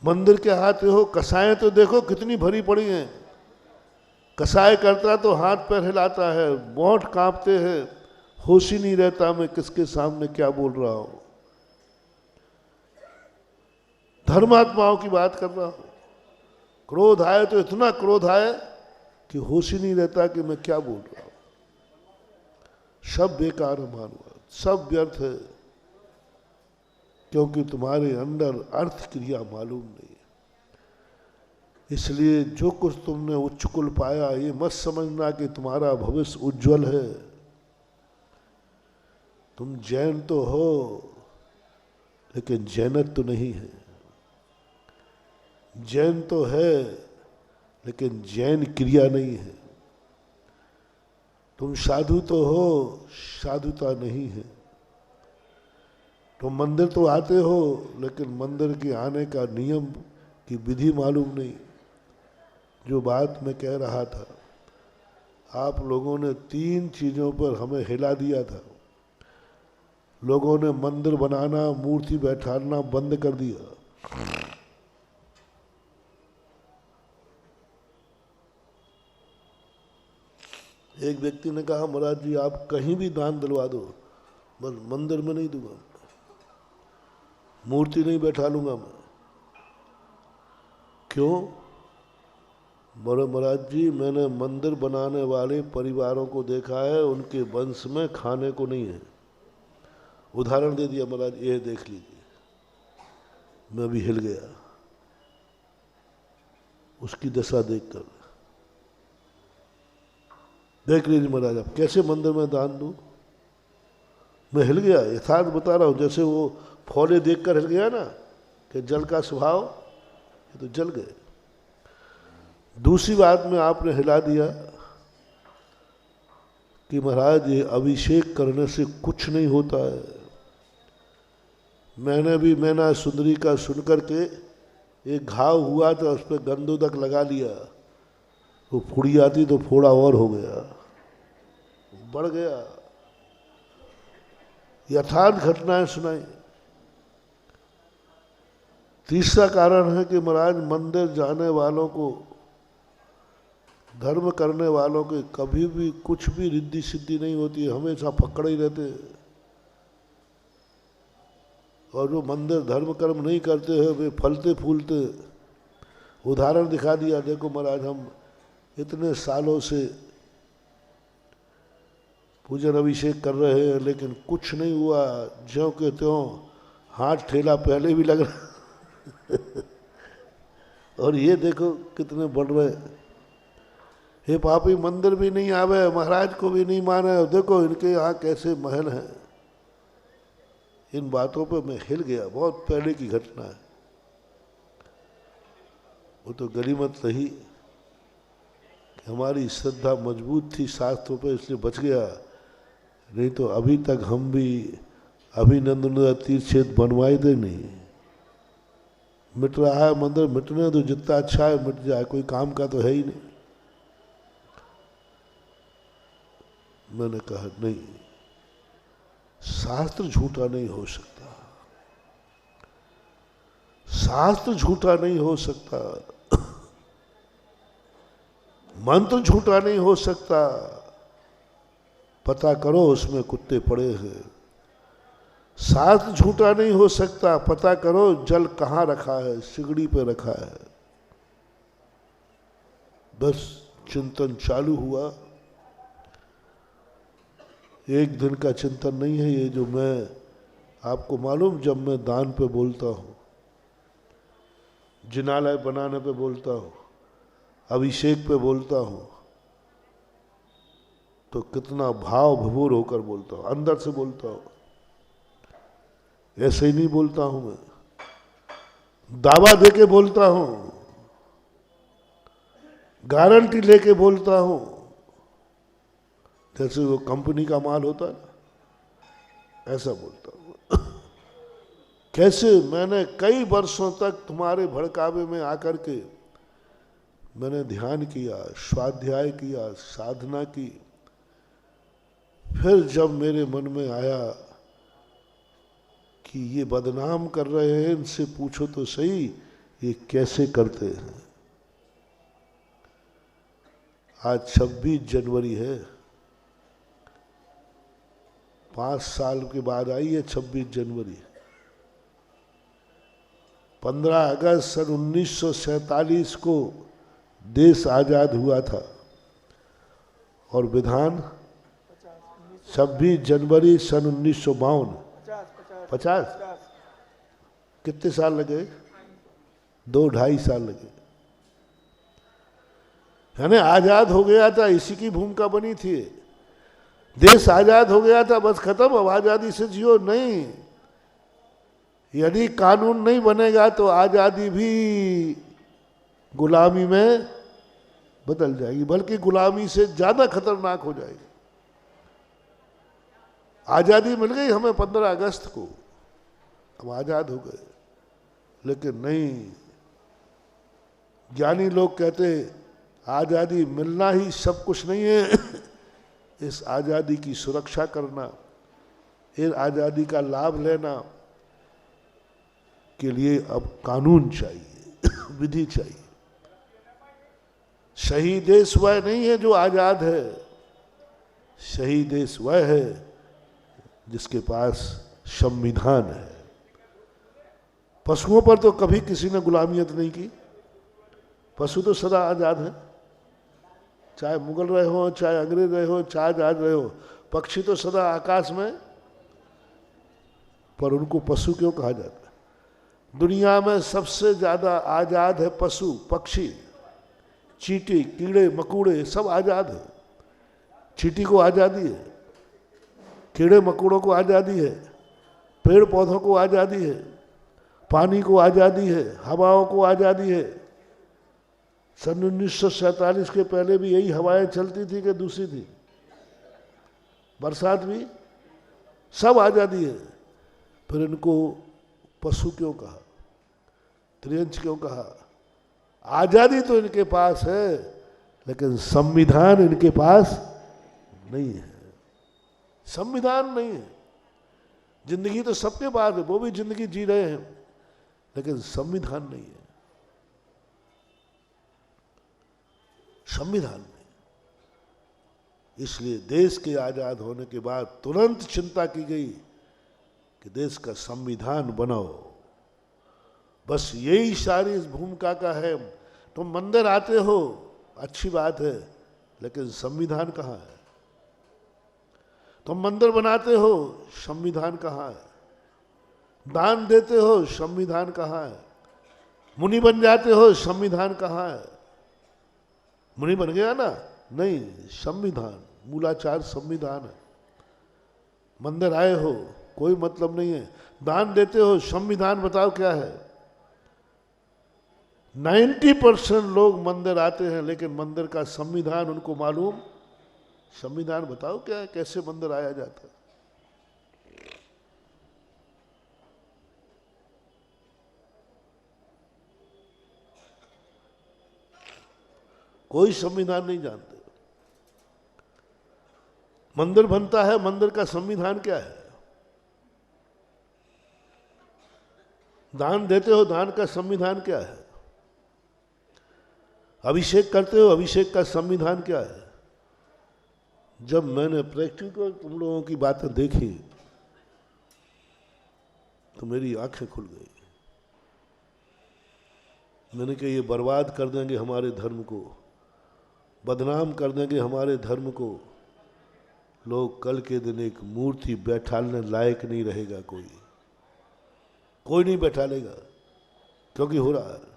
मंदिर के आते हो, कसाएं तो देखो कितनी भरी पड़ी हैं। कसाई करता तो हाथ पैर हिलाता है, मोठ कांपते हैं, होश ही नहीं रहता मैं किसके सामने क्या बोल रहा हूं। धर्मात्माओं की बात कर रहा हूं। क्रोध आए तो इतना क्रोध आए कि होश ही नहीं रहता कि मैं क्या बोल रहा हूं। सब बेकार है मानव, सब व्यर्थ है, क्योंकि तुम्हारे अंदर अर्थ क्रिया मालूम नहीं। इसलिए जो कुछ तुमने उच्च कुल पाया, ये मत समझना कि तुम्हारा भविष्य उज्जवल है। तुम जैन तो हो, लेकिन जैनत तो नहीं है। जैन तो है, लेकिन जैन क्रिया नहीं है। तुम साधु तो हो, साधुता नहीं है। तुम मंदिर तो आते हो, लेकिन मंदिर के आने का नियम की विधि मालूम नहीं। जो बात मैं कह रहा था, आप लोगों ने 3 चीज़ों पर हमें हिला दिया था। लोगों ने मंदिर बनाना, मूर्ति बैठाना बंद कर दिया। एक व्यक्ति ने कहा, महाराज जी आप कहीं भी दान दिलवा दो, बस मंदिर में नहीं दूंगा, मूर्ति नहीं बैठा लूंगा मैं। क्यों? बोले महाराज जी मैंने मंदिर बनाने वाले परिवारों को देखा है, उनके वंश में खाने को नहीं है। उदाहरण दे दिया महाराज, ये देख लीजिए। मैं भी हिल गया उसकी दशा देखकर। देख लीजिए महाराज आप कैसे मंदिर में दान दूं। मैं हिल गया, यथार्थ बता रहा हूं। जैसे वो फौले देखकर हिल गया ना कि जल का स्वभाव, ये तो जल गए। दूसरी बात में आपने हिला दिया कि महाराज ये अभिषेक करने से कुछ नहीं होता है। मैंने भी मैना सुंदरी का सुनकर के एक घाव हुआ तो उस पर गंदोदक लगा लिया, वो फुड़ी आती तो फोड़ा और हो गया, बढ़ गया। यथार्थ घटनाएं सुनाई। तीसरा कारण है कि महाराज मंदिर जाने वालों को, धर्म करने वालों के कभी भी कुछ भी रिद्धि सिद्धि नहीं होती है, हमेशा पकड़े ही रहते हैं। और जो मंदिर धर्म कर्म नहीं करते हैं वे फलते फूलते। उदाहरण दिखा दिया, देखो महाराज हम इतने सालों से पूजन अभिषेक कर रहे हैं लेकिन कुछ नहीं हुआ, ज्यों के त्यों हाथ ठेला पहले भी लग रहा और ये देखो कितने बढ़ रहे। हे पापी मंदिर भी नहीं आवे, महाराज को भी नहीं माने, देखो इनके यहाँ कैसे महल हैं। इन बातों पे मैं हिल गया, बहुत पहले की घटना है। वो तो गनीमत रही कि हमारी श्रद्धा मजबूत थी शास्त्रों पे, इसलिए बच गया। नहीं तो अभी तक हम भी अभिनंदन तीर्थ क्षेत्र बनवाए थे नहीं। मिट रहा है मंदिर, मिटने दो, जितना अच्छा है मिट जाए, कोई काम का तो है ही नहीं। मैंने कहा नहीं, शास्त्र झूठा नहीं हो सकता, शास्त्र झूठा नहीं हो सकता, मंत्र झूठा नहीं हो सकता। पता करो उसमें कुत्ते पड़े हैं। शास्त्र झूठा नहीं हो सकता, पता करो जल कहाँ रखा है, सिगड़ी पे रखा है। बस चिंतन चालू हुआ। एक दिन का चिंतन नहीं है ये, जो मैं आपको मालूम, जब मैं दान पे बोलता हूँ, जिनालय बनाने पे बोलता हूँ, अभिषेक पे बोलता हूँ, तो कितना भाव भभूर होकर बोलता हूँ, अंदर से बोलता हूँ। ऐसे ही नहीं बोलता हूँ मैं, दावा देके बोलता हूँ, गारंटी लेके बोलता हूँ, जैसे वो कंपनी का माल होता है ना, ऐसा बोलता हूँ। कैसे मैंने कई वर्षों तक तुम्हारे भड़कावे में आकर के मैंने ध्यान किया, स्वाध्याय किया, साधना की। फिर जब मेरे मन में आया कि ये बदनाम कर रहे हैं, इनसे पूछो तो सही ये कैसे करते हैं। आज 26 जनवरी है, 5 साल के बाद आई है 26 जनवरी। 15 अगस्त सन 1947 को देश आजाद हुआ था और विधान 26 जनवरी सन 1952। 50 कितने साल लगे? 2-2.5 साल लगे। यानी आजाद हो गया था, इसी की भूमिका बनी थी। देश आजाद हो गया था, बस खत्म, अब आजादी से जियो। नहीं, यदि कानून नहीं बनेगा तो आजादी भी गुलामी में बदल जाएगी, बल्कि गुलामी से ज्यादा खतरनाक हो जाएगी। आजादी मिल गई हमें 15 अगस्त को, हम आजाद हो गए। लेकिन नहीं, ज्ञानी लोग कहते आजादी मिलना ही सब कुछ नहीं है। इस आजादी की सुरक्षा करना, इस आजादी का लाभ लेना के लिए अब कानून चाहिए, विधि चाहिए। सही देश वह नहीं है जो आजाद है, सही देश वह है जिसके पास संविधान है। पशुओं पर तो कभी किसी ने गुलामियत नहीं की, पशु तो सदा आजाद है, चाहे मुगल रहे हो, चाहे अंग्रेज रहे हो, चाहे आजाद रहे हो। पक्षी तो सदा आकाश में, पर उनको पशु क्यों कहा जाता है? दुनिया में सबसे ज्यादा आजाद है पशु, पक्षी, चींटी, कीड़े मकोड़े सब आजाद है। चींटी को आजादी है, कीड़े मकोड़ों को आजादी है, पेड़ पौधों को आजादी है, पानी को आजादी है, हवाओं को आजादी है। सन 1947 के पहले भी यही हवाएं चलती थी कि दूसरी थी? बरसात भी, सब आजादी है। फिर इनको पशु क्यों कहा, त्रियंच क्यों कहा? आजादी तो इनके पास है, लेकिन संविधान इनके पास नहीं है। संविधान नहीं है। जिंदगी तो सबके पास है, वो भी जिंदगी जी रहे हैं, लेकिन संविधान नहीं है। संविधान नहीं। इसलिए देश के आजाद होने के बाद तुरंत चिंता की गई कि देश का संविधान बनाओ। बस यही सारी इस भूमिका का है। तुम मंदिर आते हो, अच्छी बात है, लेकिन संविधान कहाँ है? तुम मंदिर बनाते हो, संविधान कहाँ है? दान देते हो, संविधान कहाँ है? मुनि बन जाते हो, संविधान कहाँ है? मुनि बन गया ना? नहीं, संविधान, मूलाचार संविधान है। मंदिर आए हो, कोई मतलब नहीं है। दान देते हो, संविधान बताओ क्या है? 90% लोग मंदिर आते हैं, लेकिन मंदिर का संविधान उनको मालूम। संविधान बताओ क्या है, कैसे मंदिर आया जाता है? कोई संविधान नहीं जानते। मंदिर बनता है, मंदिर का संविधान क्या है? दान देते हो, दान का संविधान क्या है? अभिषेक करते हो, अभिषेक का संविधान क्या है? जब मैंने प्रैक्टिकल तुम लोगों की बातें देखी तो मेरी आंखें खुल गई। मैंने कहा ये बर्बाद कर देंगे हमारे धर्म को, बदनाम कर देंगे हमारे धर्म को। लोग कल के दिन एक मूर्ति बैठाने लायक नहीं रहेगा, कोई नहीं बैठा लेगा, क्योंकि हो रहा है।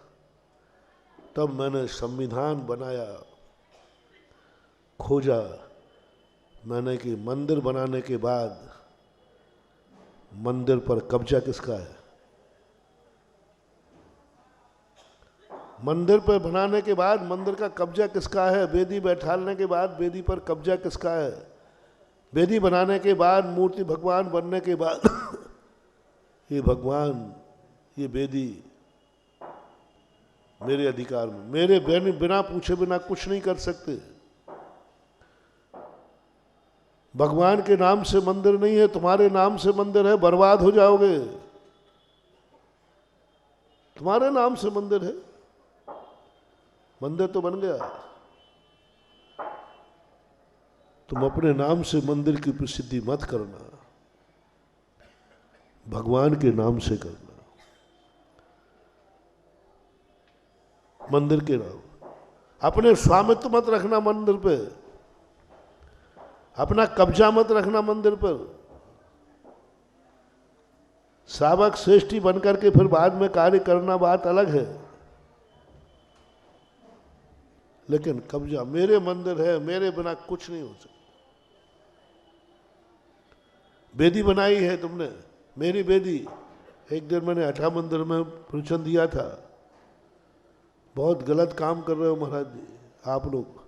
तब मैंने संविधान बनाया, खोजा मैंने कि मंदिर बनाने के बाद मंदिर पर कब्जा किसका है? मंदिर पर बनाने के बाद मंदिर का कब्जा किसका है? वेदी बैठाने के बाद वेदी पर कब्जा किसका है? वेदी बनाने के बाद, मूर्ति भगवान बनने के बाद ये भगवान, ये वेदी मेरे अधिकार में, मेरे बिना पूछे बिना कुछ नहीं कर सकते। भगवान के नाम से मंदिर नहीं है, तुम्हारे नाम से मंदिर है, बर्बाद हो जाओगे। तुम्हारे नाम से मंदिर है, मंदिर तो बन गया, तुम अपने नाम से मंदिर की प्रसिद्धि मत करना, भगवान के नाम से करना। मंदिर के नाम, अपने स्वामित्व मत रखना मंदिर पे, अपना कब्जा मत रखना मंदिर पर। सावक श्रेष्ठी बनकर के फिर बाद में कार्य करना बात अलग है, लेकिन कब्जा, मेरे मंदिर है, मेरे बिना कुछ नहीं हो सकता। वेदी बनाई है तुमने, मेरी वेदी। एक दिन मैंने हठा मंदिर में प्रवचन दिया था, बहुत गलत काम कर रहे हो महाराज जी आप लोग।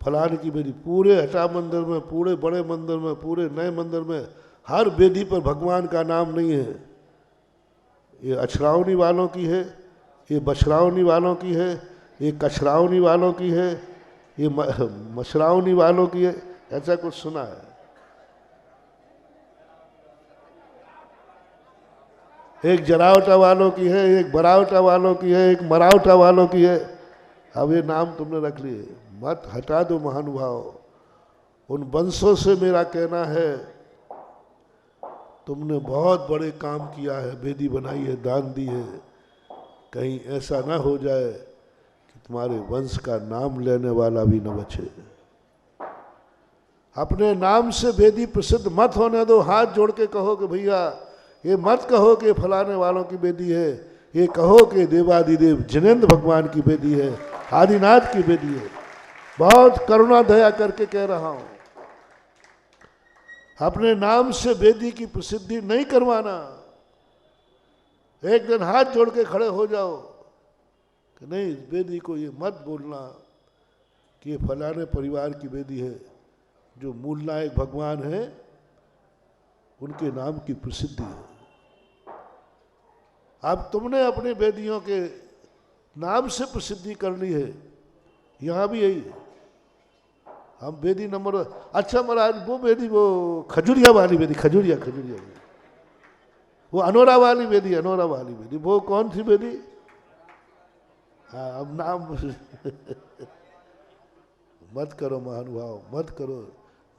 फलाने की वेदी, पूरे हठा मंदिर में, पूरे बड़े मंदिर में, पूरे नए मंदिर में हर वेदी पर भगवान का नाम नहीं है। ये अछरावनी वालों की है, ये बछरावनी वालों की है, ये कछरावनी वालों की है, ये मछरावनी वालों की है, ऐसा कुछ सुना है। एक जरावटा वालों की है, एक बरावटा वालों की है, एक मरावटा वालों की है। अब ये नाम तुमने रख लिए, मत हटा दो महानुभाव। उन वंशों से मेरा कहना है, तुमने बहुत बड़े काम किया है, वेदी बनाई है, दान दी है। कहीं ऐसा ना हो जाए कि तुम्हारे वंश का नाम लेने वाला भी न बचे। अपने नाम से वेदी प्रसिद्ध मत होने दो। हाथ जोड़ के कहो कि भैया ये मत कहो कि फलाने वालों की वेदी है, ये कहो कि देवादिदेव जिनेंद्र भगवान की वेदी है, आदिनाथ की वेदी है। बहुत करुणा दया करके कह रहा हूं, अपने नाम से वेदी की प्रसिद्धि नहीं करवाना। एक दिन हाथ जोड़ के खड़े हो जाओ कि नहीं, वेदी को ये मत बोलना कि ये फलाने परिवार की वेदी है। जो मूल नायक भगवान है उनके नाम की प्रसिद्धि है। अब तुमने अपने वेदियों के नाम से प्रसिद्धि कर ली है, यहां भी यही है। हम वेदी नंबर, अच्छा महाराज वो वेदी, वो खजुरिया वाली वेदी, खजुरिया वो अनोरा वाली वेदी, अनोरा वाली वेदी, वो कौन सी वेदी? हाँ अब नाम मत करो महानुभाव, मत करो।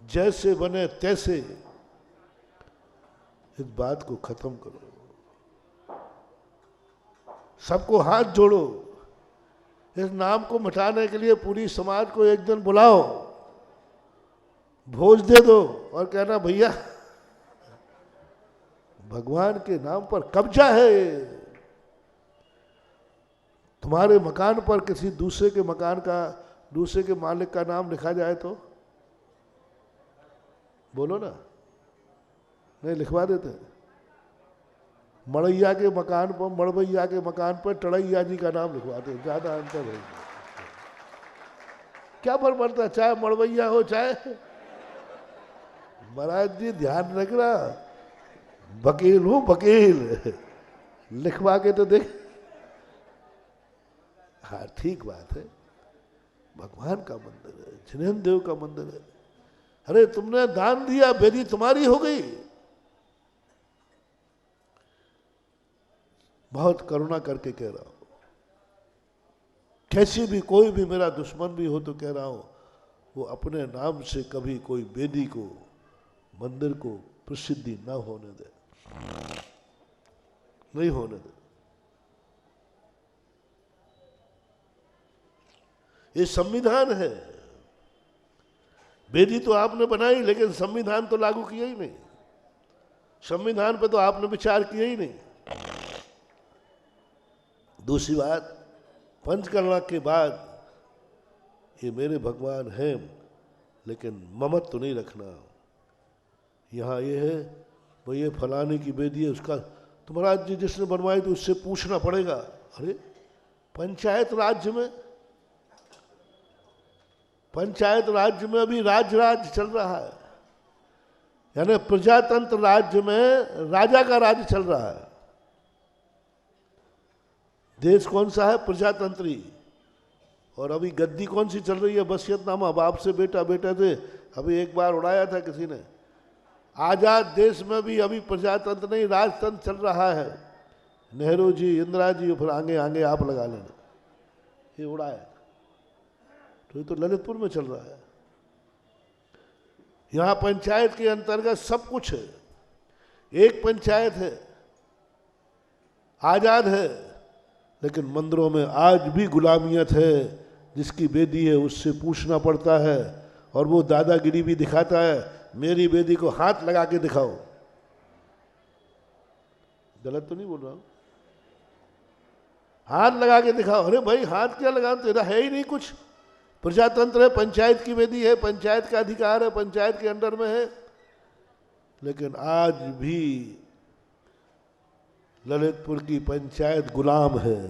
जैसे बने तैसे, इस बात को खत्म करो। सबको हाथ जोड़ो, इस नाम को मिटाने के लिए पूरी समाज को एक दिन बुलाओ, भोज दे दो और कहना भैया भगवान के नाम पर कब्जा है। तुम्हारे मकान पर किसी दूसरे के मकान का, दूसरे के मालिक का नाम लिखा जाए तो बोलो ना, नहीं लिखवा देते। मड़ैया के मकान पर, मड़वैया के मकान पर टड़ैया जी का नाम लिखवाते, ज्यादा अंतर है। क्या फर्क पड़ता है, चाहे मड़वैया हो चाहे। महाराज जी ध्यान रखना, वकील हूं वकील, लिखवा के तो देख। हाँ ठीक बात है, भगवान का मंदिर है, जिनेन्द्र देव का मंदिर है। अरे तुमने दान दिया, बेदी तुम्हारी हो गई। बहुत करुणा करके कह रहा हूं, कैसी भी कोई भी मेरा दुश्मन भी हो तो कह रहा हूं, वो अपने नाम से कभी कोई बेदी को, मंदिर को प्रसिद्धि ना होने दे, नहीं होने दे। ये संविधान है। बेदी तो आपने बनाई, लेकिन संविधान तो लागू किया ही नहीं। संविधान पे तो आपने विचार किया ही नहीं। दूसरी बात, पंचकर्मा के बाद ये मेरे भगवान हैं, लेकिन ममत्व तो नहीं रखना। यहाँ ये है भाई, ये फलाने की बेदी है, उसका तो महाराज जी जिसने बनवाई तो उससे पूछना पड़ेगा। अरे पंचायत राज्य में, पंचायत राज्य में अभी राज्य चल रहा है, यानी प्रजातंत्र राज्य में राजा का राज्य चल रहा है। देश कौन सा है? प्रजातंत्री। और अभी गद्दी कौन सी चल रही है? वसीयतनामा, बाप से बेटा, बेटे से। अभी एक बार उड़ाया था किसी ने। आजाद देश में भी अभी प्रजातंत्र नहीं, राजतंत्र चल रहा है। नेहरू जी, इंदिरा जी, फिर आगे आगे आप लगा लेना, ये उड़ाया। तो ये तो ललितपुर में चल रहा है। यहाँ पंचायत के अंतर्गत सब कुछ है। एक पंचायत है, आजाद है, लेकिन मंदिरों में आज भी गुलामियत है। जिसकी बेदी है उससे पूछना पड़ता है, और वो दादागिरी भी दिखाता है। मेरी बेदी को हाथ लगा के दिखाओ। गलत तो नहीं बोल रहा हूं? हाथ लगा के दिखाओ। अरे भाई हाथ क्या लगाओ, तेरा है ही नहीं कुछ। प्रजातंत्र है, पंचायत की बेदी है, पंचायत का अधिकार है, पंचायत के अंडर में है। लेकिन आज भी ललितपुर की पंचायत गुलाम है।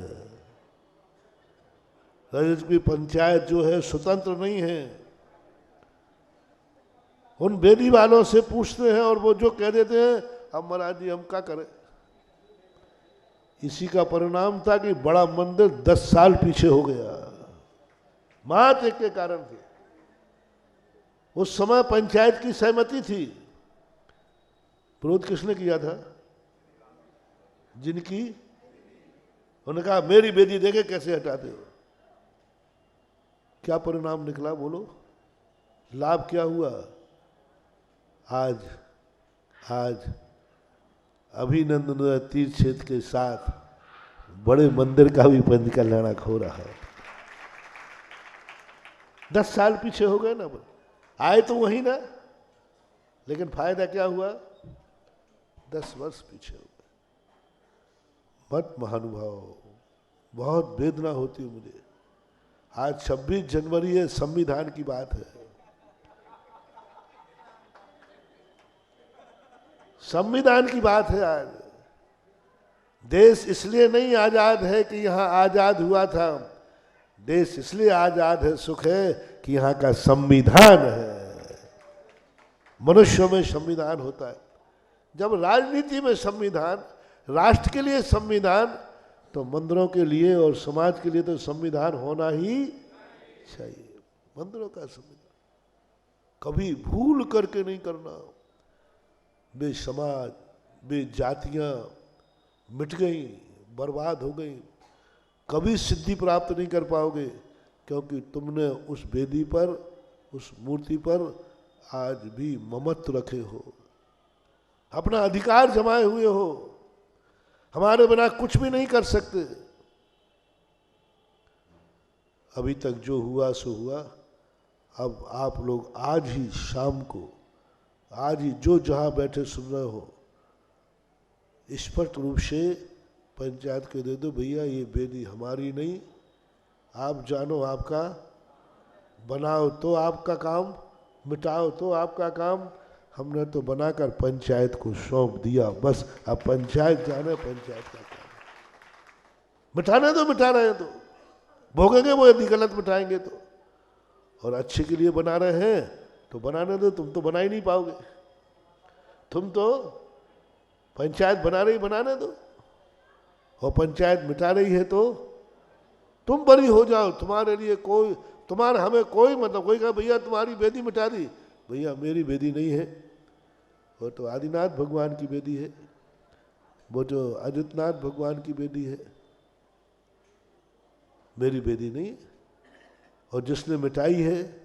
ललितपुर की पंचायत जो है स्वतंत्र नहीं है। उन बेदी वालों से पूछते हैं और वो जो कह देते हैं, अब महाराज जी हम क्या करें। इसी का परिणाम था कि बड़ा मंदिर 10 साल पीछे हो गया, मात्र एक के कारण थे। उस समय पंचायत की सहमति थी। विरोध किसने किया था? जिनकी, उन्होंने कहा मेरी बेदी देके कैसे हटाते हो। क्या परिणाम निकला बोलो? लाभ क्या हुआ? आज अभिनंदन तीर्थ क्षेत्र के साथ बड़े मंदिर का भी पंच कल्याणक हो रहा है। 10 साल पीछे हो गए ना। आए तो वही ना, लेकिन फायदा क्या हुआ? 10 वर्ष पीछे हो गए। मत महानुभाव, बहुत वेदना होती है मुझे। आज 26 जनवरी है, संविधान की बात है। संविधान की बात है। आज देश इसलिए नहीं आजाद है कि यहाँ आजाद हुआ था। देश इसलिए आजाद है, सुख है, कि यहाँ का संविधान है। मनुष्यों में संविधान होता है। जब राजनीति में संविधान, राष्ट्र के लिए संविधान, तो मंदिरों के लिए और समाज के लिए तो संविधान होना ही चाहिए। मंदिरों का संविधान कभी भूल करके नहीं करना। वे समाज, वे जातियां मिट गई, बर्बाद हो गई। कभी सिद्धि प्राप्त नहीं कर पाओगे, क्योंकि तुमने उस वेदी पर, उस मूर्ति पर आज भी ममत्व रखे हो, अपना अधिकार जमाए हुए हो। हमारे बिना कुछ भी नहीं कर सकते। अभी तक जो हुआ सो हुआ। अब आप लोग आज ही शाम को, आज ही जो जहां बैठे सुन रहे हो, स्पष्ट रूप से पंचायत को दे दो, भैया ये बेदी हमारी नहीं, आप जानो आपका, बनाओ तो आपका काम, मिटाओ तो आपका काम। हमने तो बनाकर पंचायत को सौंप दिया, बस अब पंचायत जाने, पंचायत का काम। मिटाने तो मिटा रहे हैं, तो भोगेंगे वो यदि गलत मिटाएंगे तो। और अच्छे के लिए बना रहे हैं तो बनाने दो। तुम तो बना ही नहीं पाओगे। तुम तो पंचायत बना रही, बनाने दो। और पंचायत मिटा रही है तो तुम बरी हो जाओ। तुम्हारे लिए कोई तुम्हारा हमें कोई मतलब, कोई कहा भैया तुम्हारी बेदी मिटा दी, भैया मेरी बेदी नहीं है, वो तो आदिनाथ भगवान की बेदी है, वो जो आदित्यनाथ भगवान की बेदी है, मेरी बेदी नहीं। और जिसने मिटाई है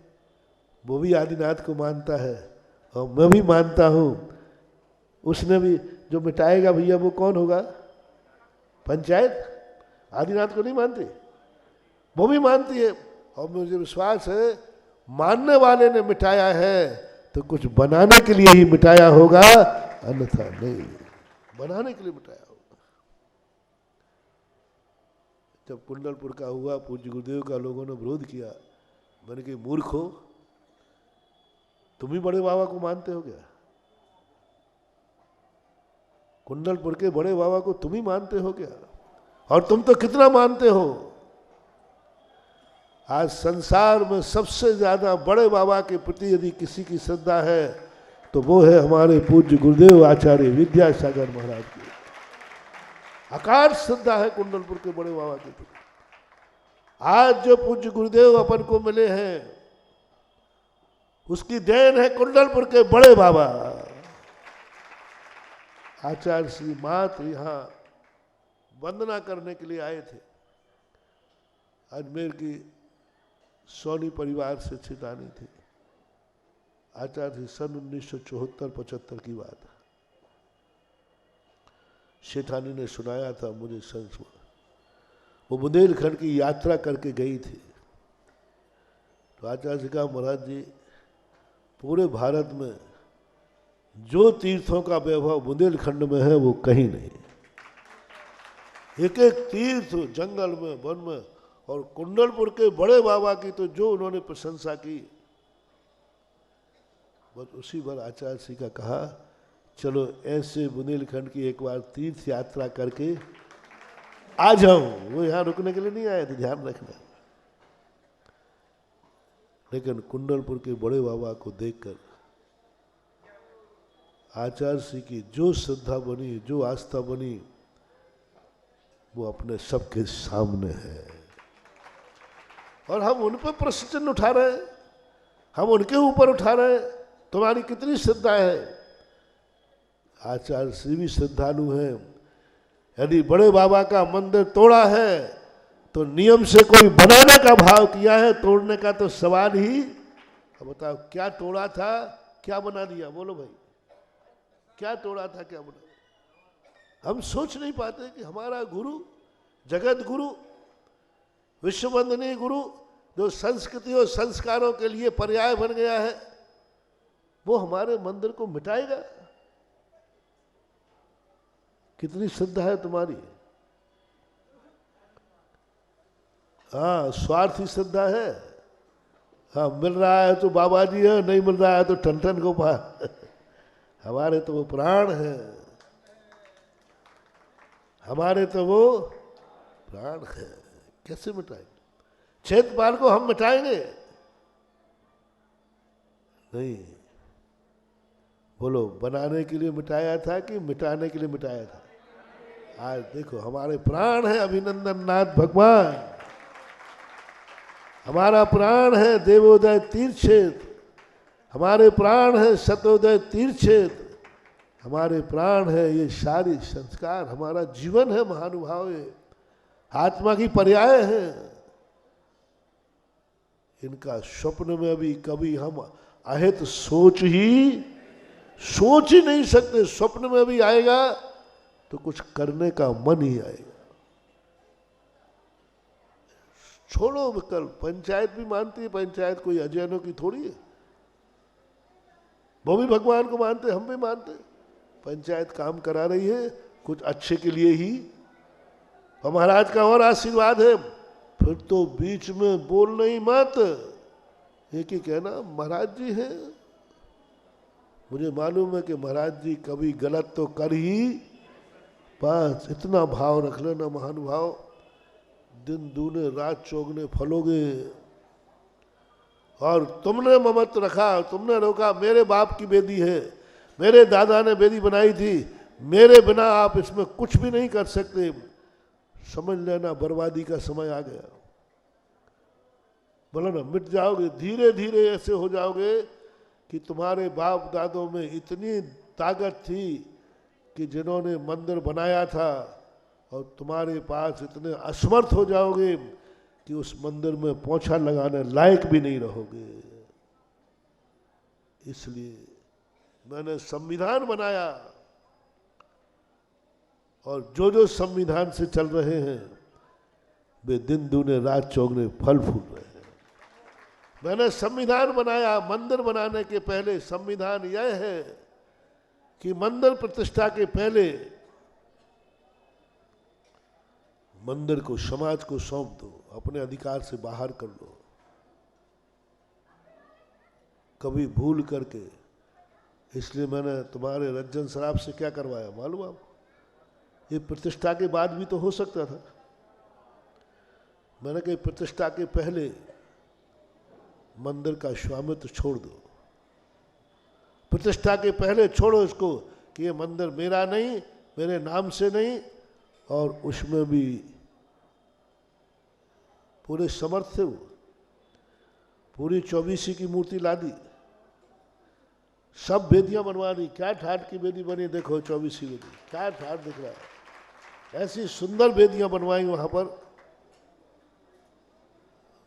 वो भी आदिनाथ को मानता है और मैं भी मानता हूँ। उसने भी जो मिटाएगा भैया वो कौन होगा? पंचायत आदिनाथ को नहीं मानती, वो भी मानती है। और मुझे विश्वास है मानने वाले ने मिटाया है तो कुछ बनाने के लिए ही मिटाया होगा, अन्यथा नहीं, बनाने के लिए मिटाया होगा। जब कुंडलपुर का हुआ, पूज्य गुरुदेव का लोगों ने विरोध किया, मैंने कहा मूर्ख हो, तुम ही बड़े बाबा को मानते हो क्या? कुंडलपुर के बड़े बाबा को तुम ही मानते हो क्या? और तुम तो कितना मानते हो। आज संसार में सबसे ज्यादा बड़े बाबा के प्रति यदि किसी की श्रद्धा है तो वो है हमारे पूज्य गुरुदेव आचार्य विद्यासागर महाराज की। अकाल श्रद्धा है कुंडलपुर के बड़े बाबा के प्रति। आज जो पूज्य गुरुदेव अपन को मिले हैं उसकी देन है कुंडलपुर के बड़े बाबा आचार्य श्री मात्र यहाँ वंदना करने के लिए आए थे। अजमेर की सोनी परिवार से छितानी थी। आचार्य सन 1974-75 की बात है। शेठानी ने सुनाया था मुझे संस में, वो बुंदेलखंड की यात्रा करके गई थी। तो आचार्य जी कहा महाराज जी पूरे भारत में जो तीर्थों का वैभव बुंदेलखंड में है वो कहीं नहीं। एक एक तीर्थ जंगल में, वन में, और कुंडलपुर के बड़े बाबा की तो जो उन्होंने प्रशंसा की, बस उसी पर आचार्य जी का कहा चलो ऐसे बुंदेलखंड की एक बार तीर्थ यात्रा करके आ जाऊं। वो यहाँ रुकने के लिए नहीं आए थे, ध्यान रखना। लेकिन कुंडलपुर के बड़े बाबा को देखकर आचार्य जी की जो श्रद्धा बनी, जो आस्था बनी, वो अपने सबके सामने है। और हम उन पर प्रश्न चिन्ह उठा रहे हैं, हम उनके ऊपर उठा रहे हैं तुम्हारी कितनी श्रद्धा है। आचार्य श्री भी श्रद्धालु हैं। यदि बड़े बाबा का मंदिर तोड़ा है तो नियम से कोई बनाने का भाव किया है, तोड़ने का तो सवाल ही। अब बताओ क्या तोड़ा था, क्या बना दिया? बोलो भाई, क्या तोड़ा था, क्या बना? हम सोच नहीं पाते कि हमारा गुरु, जगत गुरु, विश्ववंदनीय गुरु, जो संस्कृति और संस्कारों के लिए पर्याय बन गया है, वो हमारे मंदिर को मिटाएगा? कितनी श्रद्धा है तुम्हारी? हाँ, स्वार्थी श्रद्धा है। हाँ, मिल रहा है तो बाबा जी है, नहीं मिल रहा है तो टन गोपाल। हमारे तो वो प्राण है, हमारे तो वो प्राण है। कैसे मिटाएंगे? क्षेत्रपाल को हम मिटाएंगे? नहीं। बोलो, बनाने के लिए मिटाया था कि मिटाने के लिए मिटाया था? आज देखो हमारे प्राण है अभिनंदन नाथ भगवान, हमारा प्राण है देवोदय तीर्थ क्षेत्र, हमारे प्राण है सतोदय तीर्थ क्षेत्र, हमारे प्राण है ये सारी संस्कार, हमारा जीवन है महानुभाव, आत्मा की पर्याय है। इनका स्वप्न में भी कभी हम अहित सोच ही नहीं सकते। स्वप्न में भी आएगा तो कुछ करने का मन ही आएगा। छोड़ो विकल्प, पंचायत भी मानती है, पंचायत कोई अजैनों की थोड़ी है। वो भी भगवान को मानते, हम भी मानते। पंचायत काम करा रही है कुछ अच्छे के लिए ही। और महाराज का और आशीर्वाद है, फिर तो बीच में बोलना ही मत। एक ही कहना महाराज जी हैं। मुझे मालूम है कि महाराज जी कभी गलत तो कर ही, बस इतना भाव रख लेना महानुभाव, दिन दूने रात चौगने फलोगे। और तुमने ममत्व रखा, तुमने रोका, मेरे बाप की बेदी है, मेरे दादा ने बेदी बनाई थी, मेरे बिना आप इसमें कुछ भी नहीं कर सकते। समझ लेना बर्बादी का समय आ गया। बोलो ना, मिट जाओगे, धीरे धीरे ऐसे हो जाओगे कि तुम्हारे बाप दादों में इतनी ताकत थी कि जिन्होंने मंदिर बनाया था, और तुम्हारे पास इतने असमर्थ हो जाओगे कि उस मंदिर में पोछा लगाने लायक भी नहीं रहोगे। इसलिए मैंने संविधान बनाया, और जो जो संविधान से चल रहे हैं वे दिन दूने रात चौगुने फल फूल रहे हैं। मैंने संविधान बनाया, मंदिर बनाने के पहले संविधान यह है कि मंदिर प्रतिष्ठा के पहले मंदिर को समाज को सौंप दो, अपने अधिकार से बाहर कर लो। कभी भूल करके, इसलिए मैंने तुम्हारे रज्जन शराब से क्या करवाया मालूम आपको? ये प्रतिष्ठा के बाद भी तो हो सकता था। मैंने कहा प्रतिष्ठा के पहले मंदिर का स्वामित्व छोड़ दो, प्रतिष्ठा के पहले छोड़ो इसको कि ये मंदिर मेरा नहीं, मेरे नाम से नहीं। और उसमें भी पूरे समर्थ थे वो, पूरी 24 की मूर्ति ला दी, सब वेदियां बनवा दी। क्या ठाठ की वेदी बनी, देखो 24 वेदी, क्या ठाठ दिख रहा है, ऐसी सुंदर वेदियां बनवाई वहां पर।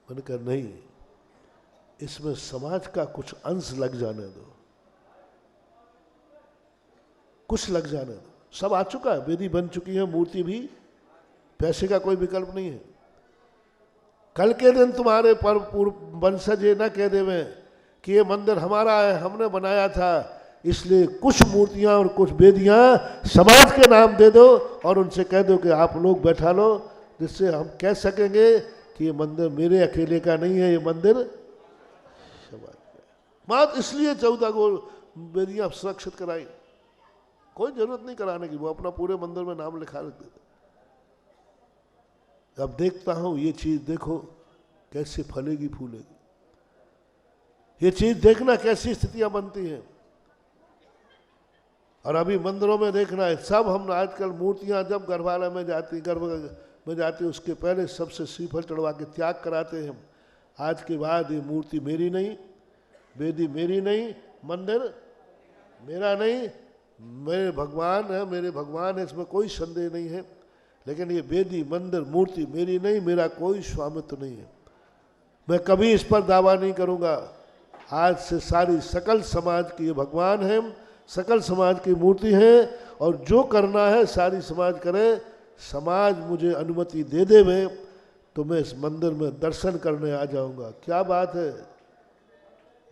मैंने कहा नहीं, इसमें समाज का कुछ अंश लग जाने दो, कुछ लग जाने दो। सब आ चुका है, वेदी बन चुकी है, मूर्ति भी, पैसे का कोई विकल्प नहीं है। कल के दिन तुम्हारे पूर्व वंशज ये ना कह देवे कि ये मंदिर हमारा है, हमने बनाया था, इसलिए कुछ मूर्तियां और कुछ वेदियां समाज के नाम दे दो और उनसे कह दो कि आप लोग बैठा लो, जिससे हम कह सकेंगे कि ये मंदिर मेरे अकेले का नहीं है, ये मंदिर समाज का। बात इसलिए 14 को वेदियां सुरक्षित कराई, कोई जरूरत नहीं कराने की, वो अपना पूरे मंदिर में नाम लिखा रख देते। अब देखता हूं ये चीज, देखो कैसे फलेगी फूलेगी, ये चीज देखना कैसी स्थितियां बनती हैं। और अभी मंदिरों में देखना है, सब हम आजकल मूर्तियां जब गर्भालय में जाती, गर्भ में जाती, उसके पहले सबसे श्रीफल चढ़वा के त्याग कराते हैं। आज के बाद ये मूर्ति मेरी नहीं, वेदी मेरी नहीं, मंदिर मेरा नहीं, मेरे भगवान है, मेरे भगवान है, इसमें कोई संदेह नहीं है। लेकिन ये वेदी मंदिर मूर्ति मेरी नहीं, मेरा कोई स्वामित्व नहीं है। मैं कभी इस पर दावा नहीं करूंगा। आज से सारी सकल समाज की ये भगवान है, सकल समाज की मूर्ति है, और जो करना है सारी समाज करे। समाज मुझे अनुमति दे देवे तो मैं इस मंदिर में दर्शन करने आ जाऊंगा। क्या बात है,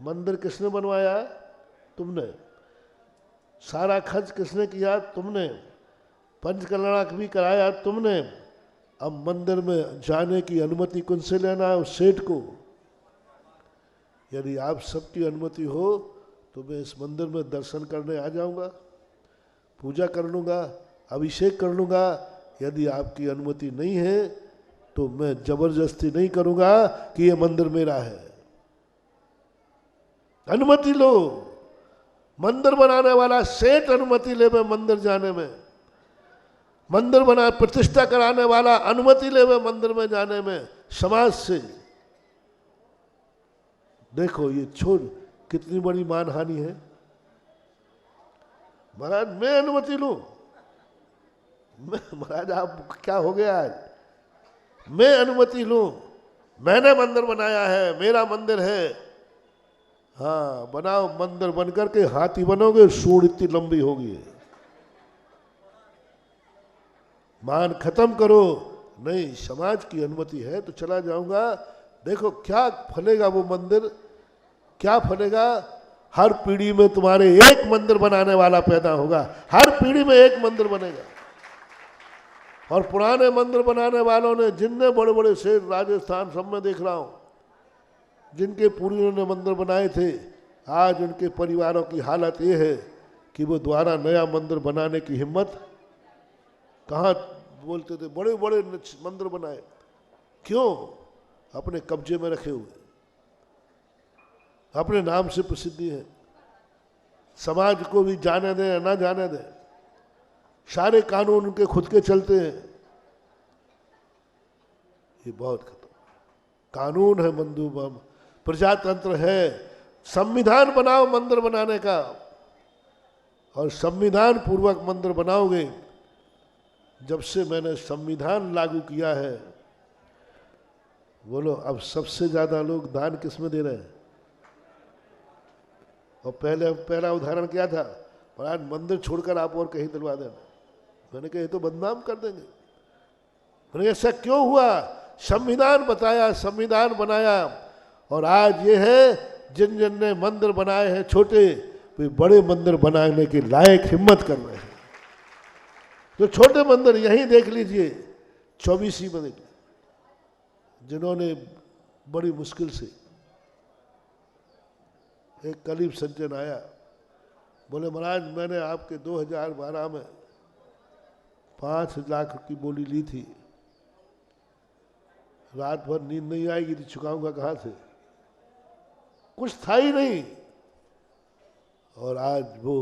मंदिर किसने बनवाया? तुमने। सारा खर्च किसने किया? तुमने। पंचकल्याणक भी कराया तुमने। अब मंदिर में जाने की अनुमति कौन से लेना है? उस सेठ को। यदि आप सबकी अनुमति हो तो मैं इस मंदिर में दर्शन करने आ जाऊंगा, पूजा कर लूँगा, अभिषेक कर लूँगा। यदि आपकी अनुमति नहीं है तो मैं जबरदस्ती नहीं करूँगा कि ये मंदिर मेरा है। अनुमति लो। मंदिर बनाने वाला सेठ अनुमति ले मैं मंदिर जाने में, मंदिर बना प्रतिष्ठा कराने वाला अनुमति ले मैं मंदिर में जाने में, समाज से। देखो ये छोड़ कितनी बड़ी मानहानि है। महाराज मैं अनुमति लूं? महाराज आप क्या हो गया आज? मैं अनुमति लूं? मैंने मंदिर बनाया है, मेरा मंदिर है। हाँ बनाओ, मंदिर बन करके हाथी बनोगे, सूंड इतनी लंबी होगी। मान खत्म करो। नहीं, समाज की अनुमति है तो चला जाऊंगा। देखो क्या फलेगा वो मंदिर, क्या फलेगा। हर पीढ़ी में तुम्हारे एक मंदिर बनाने वाला पैदा होगा, हर पीढ़ी में एक मंदिर बनेगा। और पुराने मंदिर बनाने वालों ने, जिनने बड़े बड़े शेर राजस्थान सब में देख रहा हूं, जिनके पूर्वजों ने मंदिर बनाए थे, आज उनके परिवारों की हालत ये है कि वो दोबारा नया मंदिर बनाने की हिम्मत कहाँ। बोलते थे बड़े बड़े मंदिर बनाए, क्यों? अपने कब्जे में रखे हुए, अपने नाम से प्रसिद्धि है। समाज को भी जाने दें या ना जाने दें, सारे कानून उनके खुद के चलते हैं। ये बहुत खतरा। कानून है प्रजातंत्र है, संविधान बनाओ मंदिर बनाने का, और संविधान पूर्वक मंदिर बनाओगे। जब से मैंने संविधान लागू किया है, बोलो अब सबसे ज्यादा लोग दान किस में दे रहे हैं? और पहला उदाहरण क्या था? महाराज मंदिर छोड़कर आप और कहीं दिलवा देना। मैंने कहा ये तो बदनाम कर देंगे। मैंने ऐसा क्यों हुआ? संविधान बताया, संविधान बनाया, और आज ये है जिन जिन ने मंदिर बनाए हैं छोटे, वे बड़े मंदिर बनाने के लायक हिम्मत कर रहे हैं। तो छोटे मंदिर यहीं देख लीजिए, 24 में देख, जिन्होंने बड़ी मुश्किल से, एक कलीब सज्जन आया, बोले महाराज मैंने आपके 2012 में 5 लाख की बोली ली थी, रात भर नींद नहीं आएगी तो चुकाऊंगा कहाँ से? कुछ था ही नहीं, और आज वो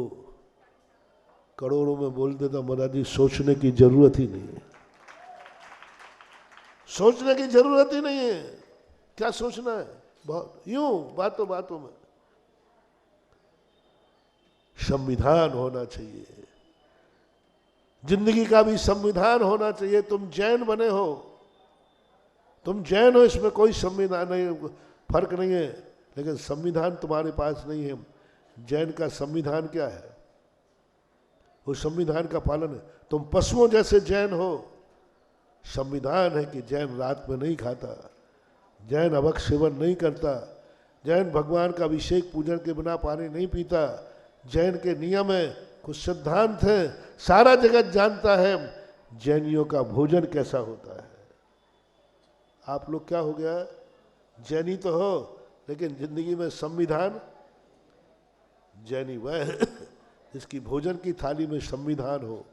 करोड़ों में बोल देता। महाराज जी सोचने की जरूरत ही नहीं है, सोचने की जरूरत ही नहीं है। क्या सोचना है? बहुत यूं बातों बातों में। संविधान होना चाहिए, जिंदगी का भी संविधान होना चाहिए। तुम जैन बने हो, तुम जैन हो, इसमें कोई संविधान नहीं, फर्क नहीं है, लेकिन संविधान तुम्हारे पास नहीं है। जैन का संविधान क्या है? वो संविधान का पालन है। तुम पशुओं जैसे जैन हो, संविधान है कि जैन रात में नहीं खाता, जैन अभक्ष सेवन नहीं करता, जैन भगवान का अभिषेक पूजन के बिना पानी नहीं पीता, जैन के नियम है, कुछ सिद्धांत है, सारा जगत जानता है जैनियों का भोजन कैसा होता है। आप लोग क्या हो गया? जैनी तो हो, लेकिन जिंदगी में संविधान। जैनी वह है जिसकी भोजन की थाली में संविधान हो।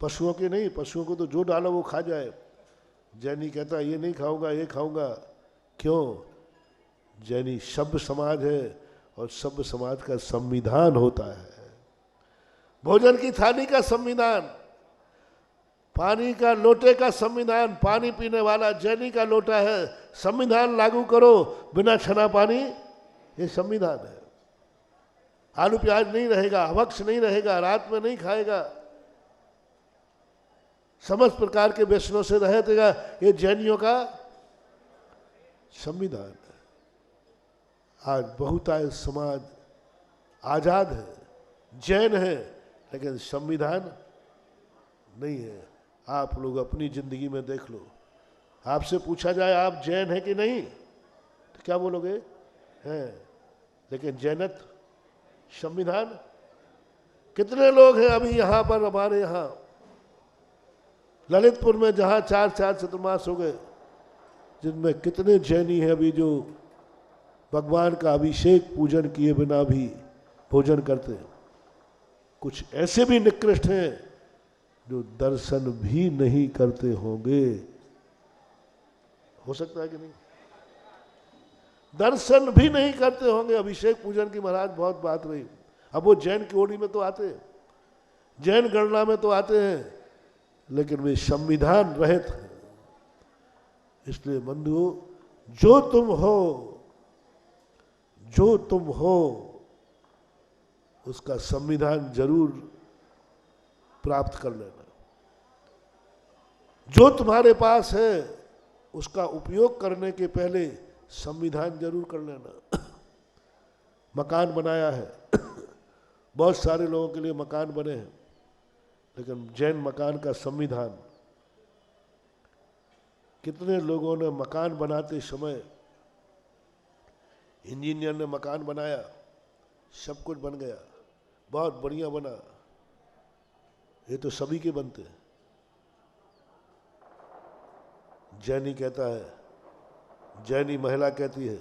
पशुओं के नहीं, पशुओं को तो जो डालो वो खा जाए। जैनी कहता है ये नहीं खाऊंगा, ये खाऊंगा। क्यों? जैनी सभ्य समाज है, और सभ्य समाज का संविधान होता है। भोजन की थाली का संविधान, पानी का लोटे का संविधान, पानी पीने वाला जैनी का लोटा है। संविधान लागू करो, बिना छना पानी, ये संविधान है। आलू प्याज नहीं रहेगा, अभक्ष नहीं रहेगा, रात में नहीं खाएगा, समस्त प्रकार के व्यसनों से रहेगा। ये जैनियों का संविधान है। आज बहुतायत समाज आजाद है, जैन है, लेकिन संविधान नहीं है। आप लोग अपनी जिंदगी में देख लो, आपसे पूछा जाए आप जैन है कि नहीं, तो क्या बोलोगे? हैं। लेकिन जैनत संविधान, कितने लोग हैं अभी यहाँ पर, हमारे यहाँ ललितपुर में, जहाँ 4 चतुर्मास हो गए, जिनमें कितने जैनी हैं अभी जो भगवान का अभिषेक पूजन किए बिना भी भोजन करते हैं। कुछ ऐसे भी निकृष्ट हैं जो दर्शन भी नहीं करते होंगे। हो सकता है कि नहीं? दर्शन भी नहीं करते होंगे। अभिषेक पूजन की महाराज बहुत बात रही। अब वो जैन की ओड़ी में तो आते हैं, जैन गणना में तो आते हैं, लेकिन वे संविधान रहित हैं। इसलिए बंधुओं, जो तुम हो, जो तुम हो, उसका संविधान जरूर प्राप्त कर लेना। जो तुम्हारे पास है उसका उपयोग करने के पहले संविधान जरूर कर लेना। मकान बनाया है, बहुत सारे लोगों के लिए मकान बने हैं, लेकिन जैन मकान का संविधान, कितने लोगों ने मकान बनाते समय, इंजीनियर ने मकान बनाया, सब कुछ बन गया, बहुत बढ़िया बना, ये तो सभी के बनते हैं। जैनी कहता है, जैनी महिला कहती है,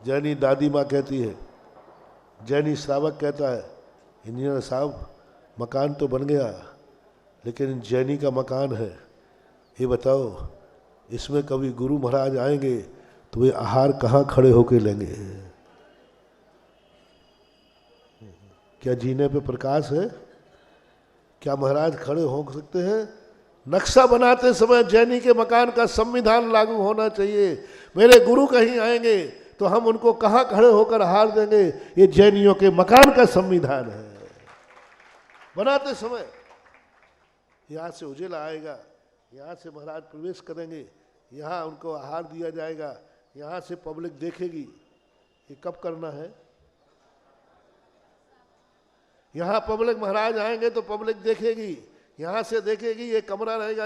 जैनी दादी माँ कहती है, जैनी श्रावक कहता है, इंजीनियर साहब मकान तो बन गया, लेकिन जैनी का मकान है, ये बताओ इसमें कभी गुरु महाराज आएंगे तो वे आहार कहाँ खड़े होके लेंगे? क्या जीने पे प्रकाश है? क्या महाराज खड़े हो सकते हैं? नक्शा बनाते समय जैनी के मकान का संविधान लागू होना चाहिए। मेरे गुरु कहीं आएंगे तो हम उनको कहाँ खड़े होकर हार देंगे, ये जैनियों के मकान का संविधान है। बनाते समय यहाँ से उजेला आएगा, यहाँ से महाराज प्रवेश करेंगे, यहाँ उनको आहार दिया जाएगा, यहाँ से पब्लिक देखेगी। ये कब करना है? यहाँ पब्लिक महाराज आएंगे तो पब्लिक देखेगी, यहाँ से देखेगी, ये कमरा रहेगा।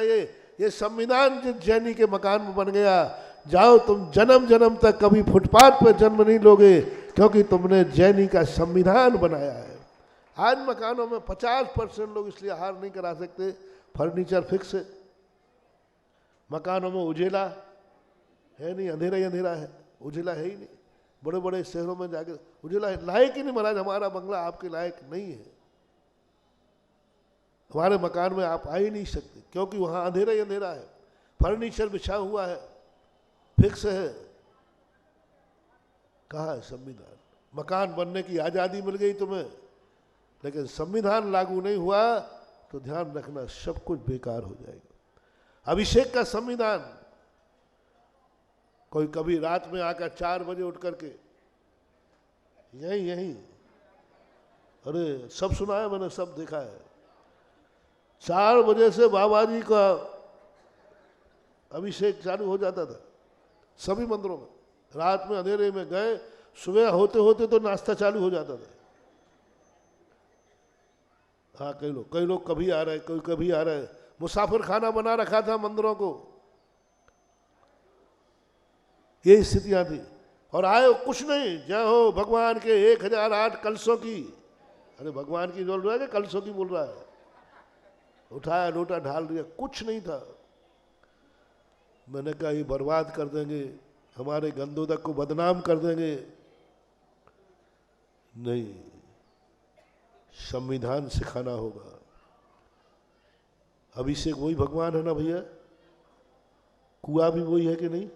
ये संविधान जिस जैनी के मकान में बन गया, जाओ तुम जन्म जन्म तक कभी फुटपाथ पर जन्म नहीं लोगे, क्योंकि तुमने जैनी का संविधान बनाया है। आज मकानों में 50% लोग इसलिए आहार नहीं करा सकते, फर्नीचर फिक्स है, मकानों में उजेला है नहीं, अंधेरा ही अंधेरा है, उजेला है ही नहीं। बड़े बड़े शहरों में जाके उजेला है, लायक ही नहीं महाराज, हमारा बंगला आपके लायक नहीं है, हमारे मकान में आप आ ही नहीं सकते, क्योंकि वहाँ अंधेरा ही अंधेरा है, फर्नीचर बिछा हुआ है, फिक्स है। कहाँ है संविधान? मकान बनने की आज़ादी मिल गई तुम्हें, लेकिन संविधान लागू नहीं हुआ तो ध्यान रखना सब कुछ बेकार हो जाएगा। अभिषेक का संविधान, कोई कभी रात में आकर 4 बजे उठ करके यही अरे सब सुना है मैंने, सब देखा है, 4 बजे से बाबा जी का अभिषेक चालू हो जाता था सभी मंदिरों में। रात में अंधेरे में गए, सुबह होते होते तो नाश्ता चालू हो जाता था। हाँ, कई लोग कभी आ रहे, कोई कभी आ रहे, मुसाफिर खाना बना रखा था मंदिरों को, ये स्थितियां थी। और आए कुछ नहीं, जय हो भगवान के 1008 कलशों की। अरे भगवान की बोल रहा है कि कलशों की बोल रहा है? उठाया लोटा ढाल दिया, कुछ नहीं था। मैंने कहा ये बर्बाद कर देंगे, हमारे गंदोदक को बदनाम कर देंगे। नहीं, संविधान सिखाना होगा। अभिषेक वही भगवान है ना भैया, कुआ भी वही है कि नहीं?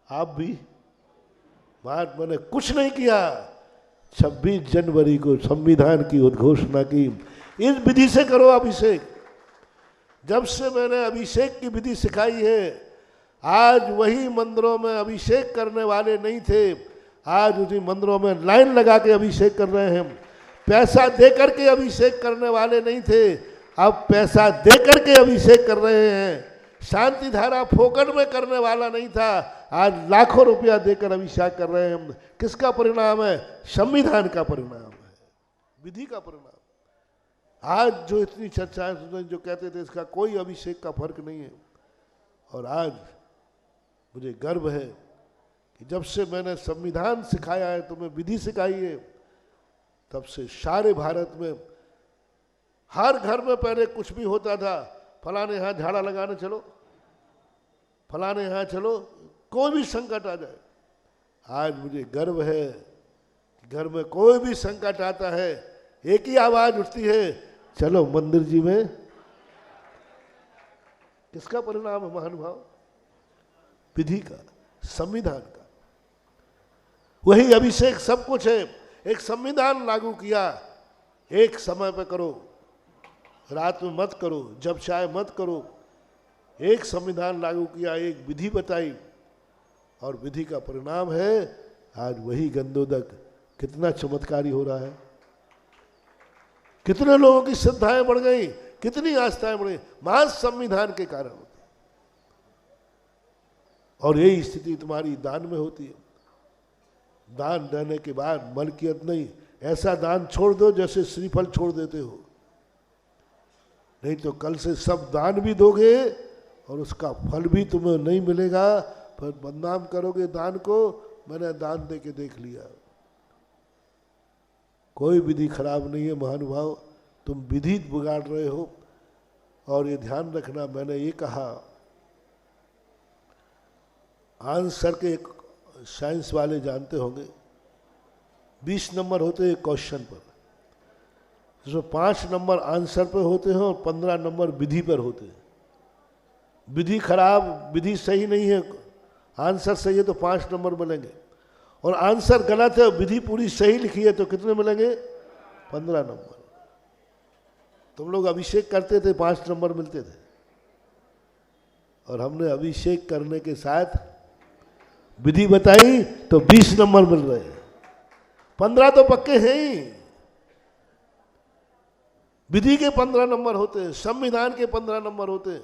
आप भी महात्मा ने कुछ नहीं किया, 26 जनवरी को संविधान की उद्घोषणा की। इस विधि से करो अभिषेक। जब से मैंने अभिषेक की विधि सिखाई है, आज वही मंदिरों में अभिषेक करने वाले नहीं थे, आज उसी मंदिरों में लाइन लगा के अभिषेक कर रहे हैं। पैसा दे करके अभिषेक करने वाले नहीं थे, अब पैसा दे करके अभिषेक कर रहे हैं। शांति धारा फोकट में करने वाला नहीं था, आज लाखों रुपया देकर अभिषेक कर रहे हैं। किसका परिणाम है? संविधान का परिणाम है, विधि का परिणाम। आज जो इतनी चर्चाएं सुन, जो कहते थे इसका कोई अभिषेक का फर्क नहीं है, और आज मुझे गर्व है कि जब से मैंने संविधान सिखाया है, तुम्हें विधि सिखाई है, तब से सारे भारत में हर घर में पहले कुछ भी होता था, फलाने यहाँ झाड़ा लगाने चलो, फलाने यहाँ चलो, कोई भी संकट आ जाए। आज मुझे गर्व है कि घर में कोई भी संकट आता है, एक ही आवाज उठती है, चलो मंदिर जी में। किसका परिणाम है महानुभाव? विधि का, संविधान का। वही अभिषेक सब कुछ है। एक संविधान लागू किया, एक समय पे करो, रात में मत करो, जब चाहे मत करो। एक संविधान लागू किया, एक विधि बताई, और विधि का परिणाम है आज वही गंदोदक कितना चमत्कारी हो रहा है। कितने लोगों की श्रद्धाएं बढ़ गई, कितनी आस्थाएं बढ़ गई, महज संविधान के कारण होती। और यही स्थिति तुम्हारी दान में होती है। दान देने के बाद मलकियत नहीं, ऐसा दान छोड़ दो जैसे श्रीफल छोड़ देते हो, नहीं तो कल से सब दान भी दोगे और उसका फल भी तुम्हें नहीं मिलेगा, फिर बदनाम करोगे दान को, मैंने दान दे के देख लिया। कोई विधि खराब नहीं है महानुभाव, तुम विधि बिगाड़ रहे हो। और ये ध्यान रखना, मैंने ये कहा, आंसर के एक साइंस वाले जानते होंगे, 20 नंबर होते हैं क्वेश्चन पर, जिसमें 5 नंबर आंसर पर होते हैं और 15 नंबर विधि पर होते हैं। विधि खराब, विधि सही नहीं है, आंसर सही है तो 5 नंबर मिलेंगे, और आंसर गलत है, विधि पूरी सही लिखी है तो कितने मिलेंगे? 15 नंबर। तुम लोग अभिषेक करते थे, 5 नंबर मिलते थे, और हमने अभिषेक करने के साथ विधि बताई तो 20 नंबर मिल रहे हैं। 15 तो पक्के हैं ही। विधि के 15 नंबर होते हैं, संविधान के 15 नंबर होते हैं,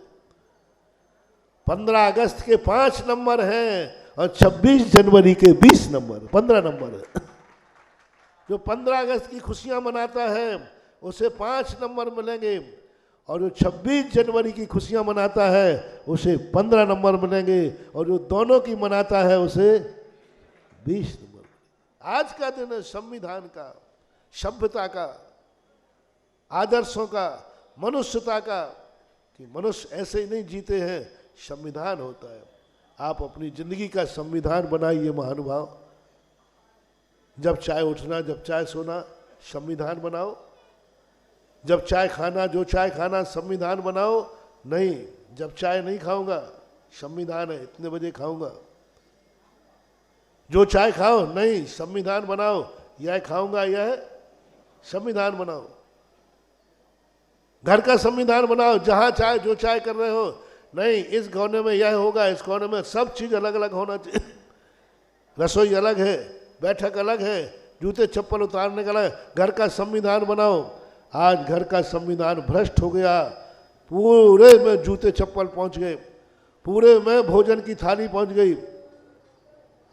15 अगस्त के 5 नंबर हैं और 26 जनवरी के 20 नंबर, 15 नंबर है। जो 15 अगस्त की खुशियां मनाता है उसे 5 नंबर मिलेंगे, और जो 26 जनवरी की खुशियां मनाता है उसे 15 नंबर मिलेंगे, और जो दोनों की मनाता है उसे 20 नंबर। आज का दिन है संविधान का, सभ्यता का, आदर्शों का, मनुष्यता का, कि मनुष्य ऐसे ही नहीं जीते हैं, संविधान होता है। आप अपनी जिंदगी का संविधान बनाइए महानुभाव। जब चाय उठना, जब चाय सोना, संविधान बनाओ। जब चाय खाना, जो चाय खाना, संविधान बनाओ। नहीं, जब चाय नहीं खाऊंगा, संविधान है, इतने बजे खाऊंगा। जो चाय खाओ, नहीं, संविधान बनाओ, यह खाऊंगा, यह संविधान बनाओ। घर का संविधान बनाओ, जहां चाहे जो चाय कर रहे हो, नहीं इस कोने में यह होगा, इस कोने में, सब चीज अलग अलग होना चाहिए। रसोई अलग है, बैठक अलग है, जूते चप्पल उतारने का अलग। घर का संविधान बनाओ। आज घर का संविधान भ्रष्ट हो गया, पूरे में जूते चप्पल पहुंच गए, पूरे में भोजन की थाली पहुंच गई।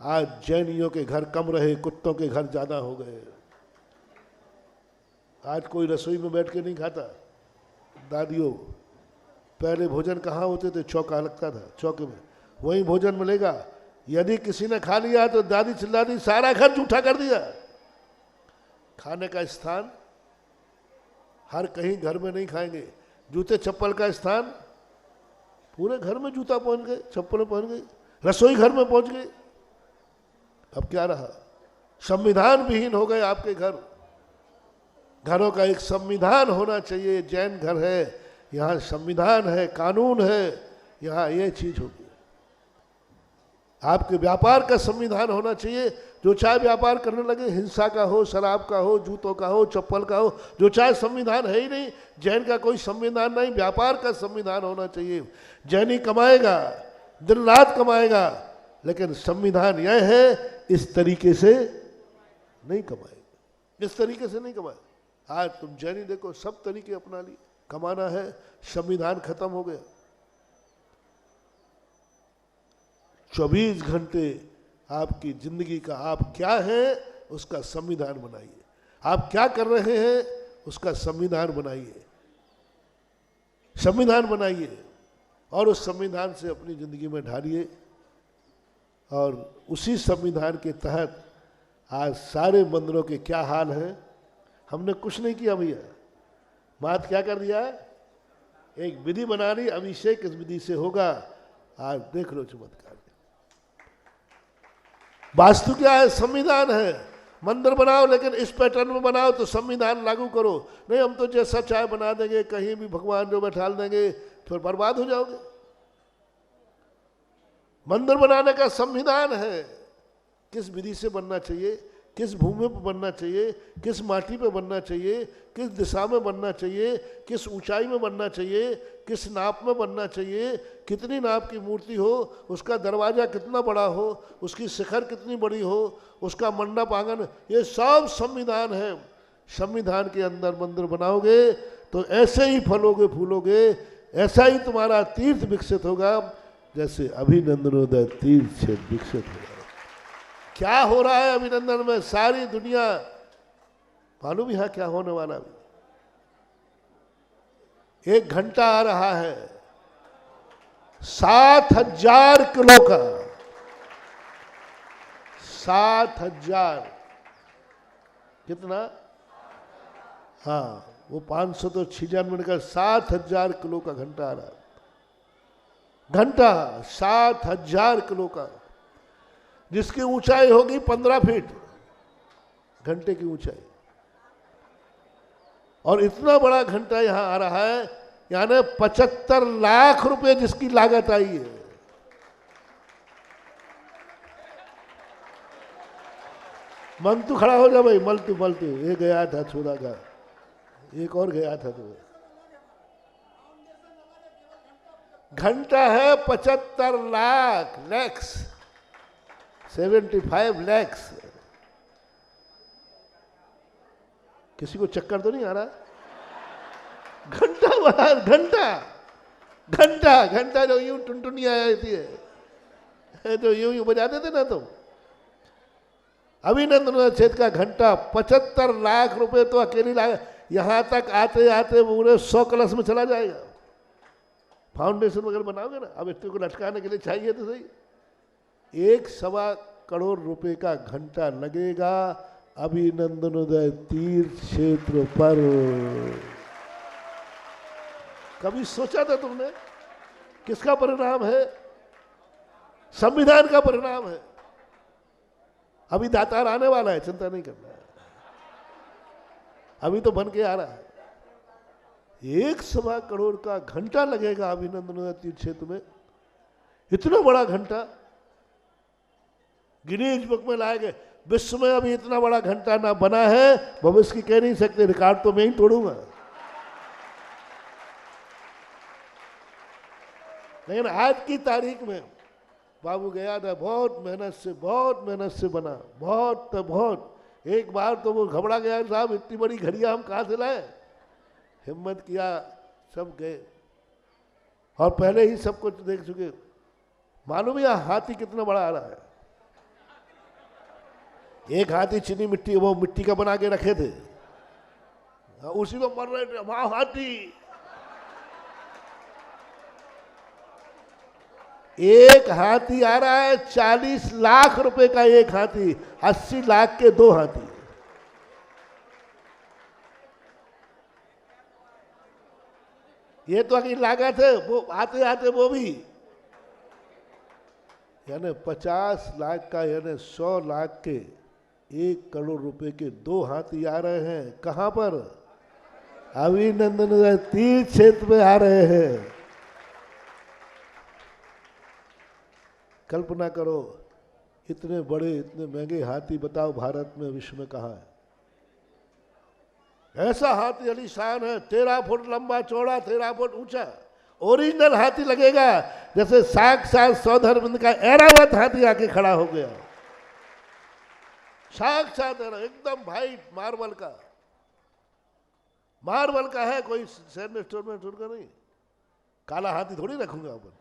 आज जैनियों के घर कम रहे, कुत्तों के घर ज्यादा हो गए। आज कोई रसोई में बैठ के नहीं खाता। दादियों, पहले भोजन कहाँ होते थे? चौका लगता था, चौके में वही भोजन मिलेगा। यदि किसी ने खा लिया तो दादी चिल्लाती, सारा घर जूठा कर दिया। खाने का स्थान हर कहीं घर में नहीं खाएंगे। जूते चप्पल का स्थान पूरे घर में जूता पहन गए, चप्पल पहन गई, रसोई घर में पहुंच गई। अब क्या रहा? संविधान विहीन हो गए आपके घर। घरों का एक संविधान होना चाहिए। जैन घर है, यहाँ संविधान है, कानून है, यहाँ ये चीज होगी। आपके व्यापार का संविधान होना चाहिए। जो चाहे व्यापार करने लगे, हिंसा का हो, शराब का हो, जूतों का हो, चप्पल का हो, जो चाहे, संविधान है ही नहीं। जैन का कोई संविधान नहीं, व्यापार का संविधान होना चाहिए। जैनी कमाएगा, दिन रात कमाएगा, लेकिन संविधान यह है इस तरीके से नहीं कमाएगा, इस तरीके से नहीं कमाएगा। आज तुम जैनी देखो, सब तरीके अपना लिए। कमाना है, संविधान खत्म हो गया। 24 घंटे आपकी जिंदगी का आप क्या है उसका संविधान बनाइए। आप क्या कर रहे हैं उसका संविधान बनाइए। संविधान बनाइए और उस संविधान से अपनी जिंदगी में ढालिए। और उसी संविधान के तहत आज सारे मंदिरों के क्या हाल हैं। हमने कुछ नहीं किया भैया, बात क्या कर दिया है? एक विधि बना ली, अभिषेक इस विधि से होगा। आज देख लो चमत्कार। वास्तु क्या है? संविधान है। मंदिर बनाओ लेकिन इस पैटर्न में बनाओ तो संविधान लागू करो। नहीं हम तो जैसा चाय बना देंगे, कहीं भी भगवान जो बैठा देंगे, फिर बर्बाद हो जाओगे। मंदिर बनाने का संविधान है। किस विधि से बनना चाहिए, किस भूमि पर बनना चाहिए, किस माटी पे बनना चाहिए, किस दिशा में बनना चाहिए, किस ऊंचाई में बनना चाहिए, किस नाप में बनना चाहिए, कितनी नाप की मूर्ति हो, उसका दरवाजा कितना बड़ा हो, उसकी शिखर कितनी बड़ी हो, उसका मंडप आंगन, ये सब संविधान है। संविधान के अंदर मंदिर बनाओगे तो ऐसे ही फलोगे फूलोगे, ऐसा ही तुम्हारा तीर्थ विकसित होगा जैसे अभिनंदनोदय तीर्थ से विकसित होगा। क्या हो रहा है अभिनंदन में? सारी दुनिया मालूम यहाँ क्या होने वाला है। 1 घंटा आ रहा है 7,000 किलो का। 7,000 कितना? हाँ, वो 500 तो 6,000 मिलकर 7,000 किलो का घंटा आ रहा है। घंटा 7,000 किलो का, जिसकी ऊंचाई होगी 15 फीट, घंटे की ऊंचाई। और इतना बड़ा घंटा यहां आ रहा है, यानी 75 लाख रुपए जिसकी लागत आई है। मंतु खड़ा हो जा भाई, मलतू ये गया था छोरा का, एक और गया था। तो घंटा है 75 लाख लैक्स, 75 लैक्स। किसी को चक्कर तो नहीं आ रहा? घंटा बना, घंटा घंटा घंटा जो यूं टुनटुनी आ जाती है, जो यूं यूं बजाते थे ना तुम। अभिनंदन क्षेत्र का घंटा 75 लाख रुपए तो अकेली लागत, यहां तक आते आते पूरे 100 कलश में चला जाएगा। फाउंडेशन वगैरह बनाओगे ना, अब इतने को लटकाने के लिए चाहिए तो सही, 1.25 करोड़ रुपए का घंटा लगेगा अभिनंदनोदय तीर्थ क्षेत्र पर। कभी सोचा था तुमने? किसका परिणाम है? संविधान का परिणाम है। अभी दातार आने वाला है, चिंता नहीं करना है, अभी तो बन के आ रहा है। 1.25 करोड़ का घंटा लगेगा अभिनंदन तीर्थ क्षेत्र में। इतना बड़ा घंटा गिनीज बुक में लाए गए। विश्व में अभी इतना बड़ा घंटा ना बना है, भविष्य की कह नहीं सकते, रिकॉर्ड तो मैं ही तोड़ूंगा। लेकिन आज की तारीख में बाबू गया था, बहुत मेहनत से बना, बहुत। एक बार तो वो घबरा गया, साहब इतनी बड़ी घड़ियां हम कहाँ से लाए। हिम्मत किया, सब गए और पहले ही सब कुछ देख चुके। मालूम है हाथी कितना बड़ा आ रहा है? एक हाथी चीनी मिट्टी, वो मिट्टी का बना के रखे थे, उसी में मर रहे थे, वहां हाथी। एक हाथी आ रहा है, 40 लाख रुपए का एक हाथी, 80 लाख के 2 हाथी। ये तो की लागत है, वो आते आते वो भी, यानी 50 लाख का, यानी 100 लाख के 1 करोड़ रुपए के 2 हाथी आ रहे हैं। कहां पर? अभिनंदन तीर्थ क्षेत्र में आ रहे हैं। कल्पना करो, इतने बड़े इतने महंगे हाथी बताओ भारत में, विश्व में कहाँ है? ऐसा हाथी आलीशान है, 13 फुट लंबा चौड़ा, 13 फुट ऊंचा, ओरिजिनल हाथी लगेगा, जैसे साक्षात सौधर्म का ऐरावत हाथी आके खड़ा हो गया। साक्षात एकदम भाई मार्बल का है, कोई सैनिक स्टोर में का नहीं। काला हाथी थोड़ी रखूंगा अपन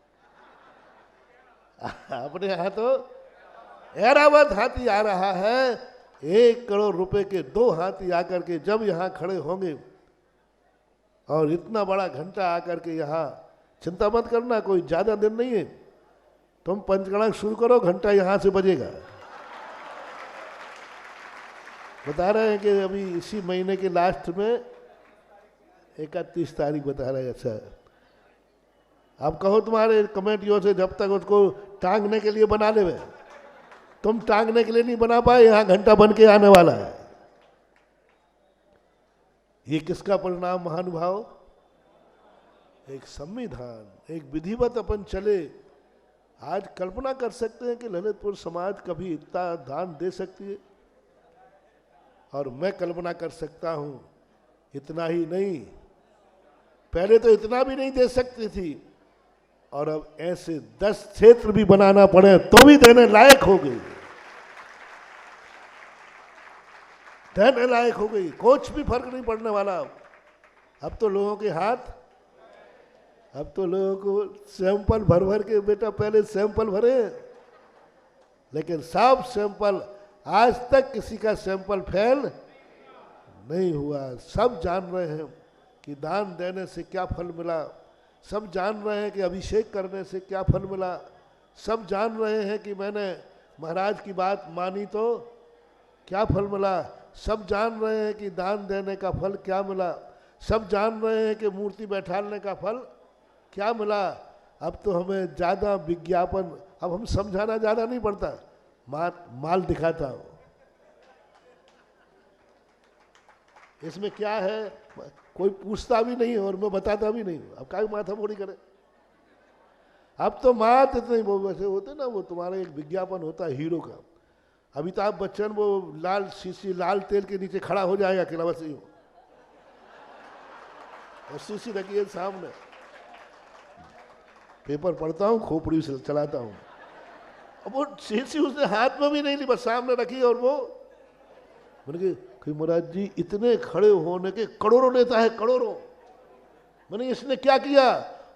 अपने यहाँ तो ऐरावत हाथी आ रहा है। 1 करोड़ रुपए के 2 हाथी आकर के जब यहाँ खड़े होंगे, और इतना बड़ा घंटा आकर के यहाँ, चिंता मत करना, कोई ज्यादा दिन नहीं है, तुम पंचगणक शुरू करो, घंटा यहाँ से बजेगा। बता रहे हैं कि अभी इसी महीने के लास्ट में 31 तारीख बता रहे हैं। अच्छा, अब कहो तुम्हारे कमेटियों से जब तक उसको टांगने के लिए बना ले, तुम टांगने के लिए नहीं बना पाए, यहां घंटा बन के आने वाला है। ये किसका परिणाम महानुभाव? एक संविधान, एक विधिवत अपन चले। आज कल्पना कर सकते हैं कि ललितपुर समाज कभी इतना दान दे सकती है? और मैं कल्पना कर सकता हूं, इतना ही नहीं, पहले तो इतना भी नहीं दे सकती थी, और अब ऐसे 10 क्षेत्र भी बनाना पड़े तो भी देने लायक हो गई, देने लायक हो गई। कुछ भी फर्क नहीं पड़ने वाला। अब तो लोगों के हाथ, अब तो लोगों को सैंपल भर भर के, बेटा पहले सैंपल भरे, लेकिन सब सैंपल, आज तक किसी का सैंपल फेल नहीं हुआ। सब जान रहे हैं कि दान देने से क्या फल मिला, सब जान रहे हैं कि अभिषेक करने से क्या फल मिला, सब जान रहे हैं कि मैंने महाराज की बात मानी तो क्या फल मिला, सब जान रहे हैं कि दान देने का फल क्या मिला, सब जान रहे हैं कि मूर्ति बैठाने का फल क्या मिला। अब तो हमें ज़्यादा विज्ञापन, अब हम समझाना ज़्यादा नहीं पड़ता, माल दिखाता हूँ। इसमें क्या है कोई पूछता भी नहीं और मैं बताता भी नहीं। अब काय माथा मोड़ी करे। अब तो मात इतने वो वैसे होते ना, वो तुम्हारा एक विज्ञापन होता है हीरो का, अमिताभ बच्चन वो लाल शीशी लाल तेल के नीचे खड़ा हो जाएगा अकेला, बस ही हो, और शीशी रखिए सामने, पेपर पढ़ता हूँ, खोपड़ी से चलाता हूँ। अब वो शीशी उसने हाथ में भी नहीं ली, बस सामने रखी और वो मैंने कहा महाराज जी इतने खड़े होने के करोड़ों लेता है, करोड़ों। मैंने इसने क्या किया?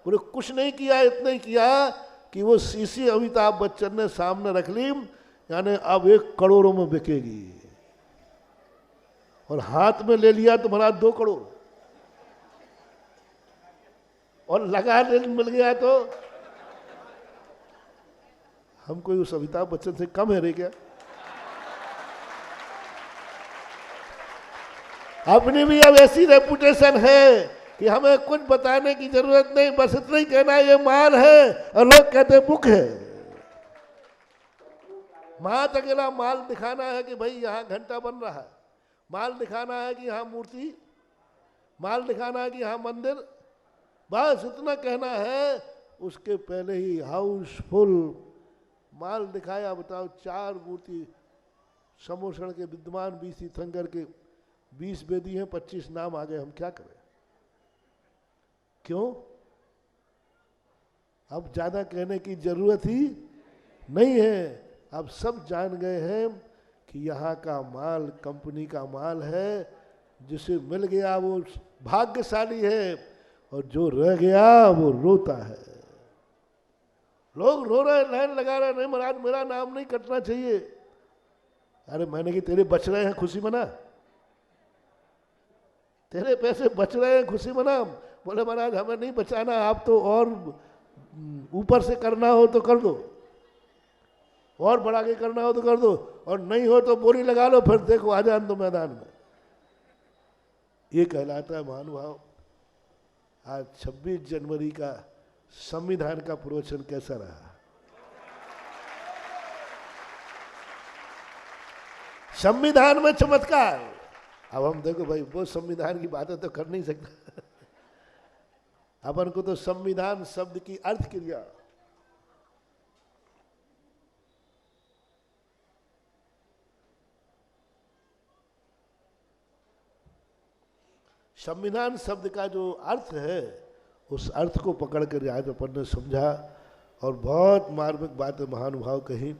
बोले कुछ नहीं किया, इतना ही किया कि वो शीशी अमिताभ बच्चन ने सामने रख ली, यानी अब 1 करोड़ों में बिकेगी, और हाथ में ले लिया तो महाराज 2 करोड़, और लगा मिल गया तो हम कोई उस अमिताभ बच्चन से कम है रे क्या? अपनी भी अब ऐसी रेपुटेशन है कि हमें कुछ बताने की जरूरत नहीं, बस इतना ही कहना है ये माल है, और लोग कहते हैं बुक है। मात अकेला माल दिखाना है कि भाई यहाँ घंटा बन रहा है, माल दिखाना है कि यहाँ मूर्ति, माल दिखाना है कि यहाँ मंदिर, बस इतना कहना है। उसके पहले ही हाउसफुल माल दिखाया। बताओ 4 मूर्ति समोषण के विद्वान बीस तीर्थंकर के 20 वेदी हैं, 25 नाम आ गए, हम क्या करें? क्यों? अब ज्यादा कहने की जरूरत ही नहीं है। अब सब जान गए हैं कि यहाँ का माल कंपनी का माल है, जिसे मिल गया वो भाग्यशाली है, और जो रह गया वो रोता है। लोग रो रहे, लाइन लगा रहे, नहीं महाराज मेरा नाम नहीं कटना चाहिए। अरे मैंने कि तेरे बच रहे हैं खुशी मना, तेरे पैसे बच रहे हैं खुशी मना। बोले महाराज हमें नहीं बचाना, आप तो और ऊपर से करना हो तो कर दो, और बढ़ा के करना हो तो कर दो, और नहीं हो तो बोरी लगा लो, फिर देखो आ जान दो मैदान में। ये कहलाता है महानुभाव। आज 26 जनवरी का संविधान का प्रवचन कैसा रहा? संविधान में चमत्कार। अब हम देखो भाई वो संविधान की बातें तो कर नहीं सकते, अपन को तो संविधान शब्द की अर्थ क्रिया, संविधान शब्द का जो अर्थ है उस अर्थ को पकड़ कर आज अपन ने समझा, और बहुत मार्मिक बातें महानुभाव कही,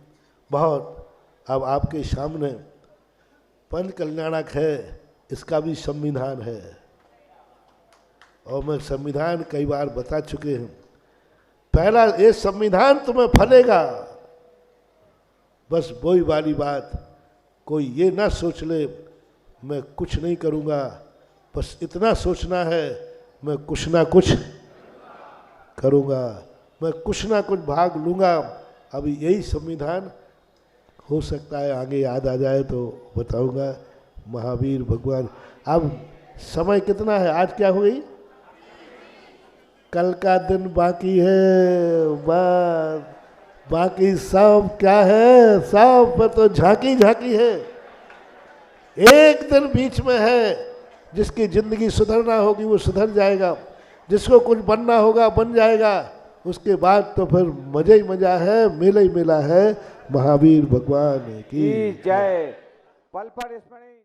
बहुत। अब आपके सामने पंच कल्याणक है, इसका भी संविधान है, और मैं संविधान कई बार बता चुके हैं। पहला ये संविधान तुम्हें फलेगा, बस वही वाली बात, कोई ये ना सोच ले मैं कुछ नहीं करूँगा, बस इतना सोचना है मैं कुछ ना कुछ करूँगा, मैं कुछ ना कुछ भाग लूँगा। अभी यही संविधान हो सकता है आगे याद आ जाए तो बताऊँगा। महावीर भगवान। अब समय कितना है? आज क्या हो गई? कल का दिन बाकी है, बस बाकी सब क्या है, सब पर तो झांकी झांकी है। एक दिन बीच में है, जिसकी जिंदगी सुधरना होगी वो सुधर जाएगा, जिसको कुछ बनना होगा बन जाएगा, उसके बाद तो फिर मजा ही मजा है, मेला ही मेला है। महावीर भगवान की जय। पल पर स्मरण।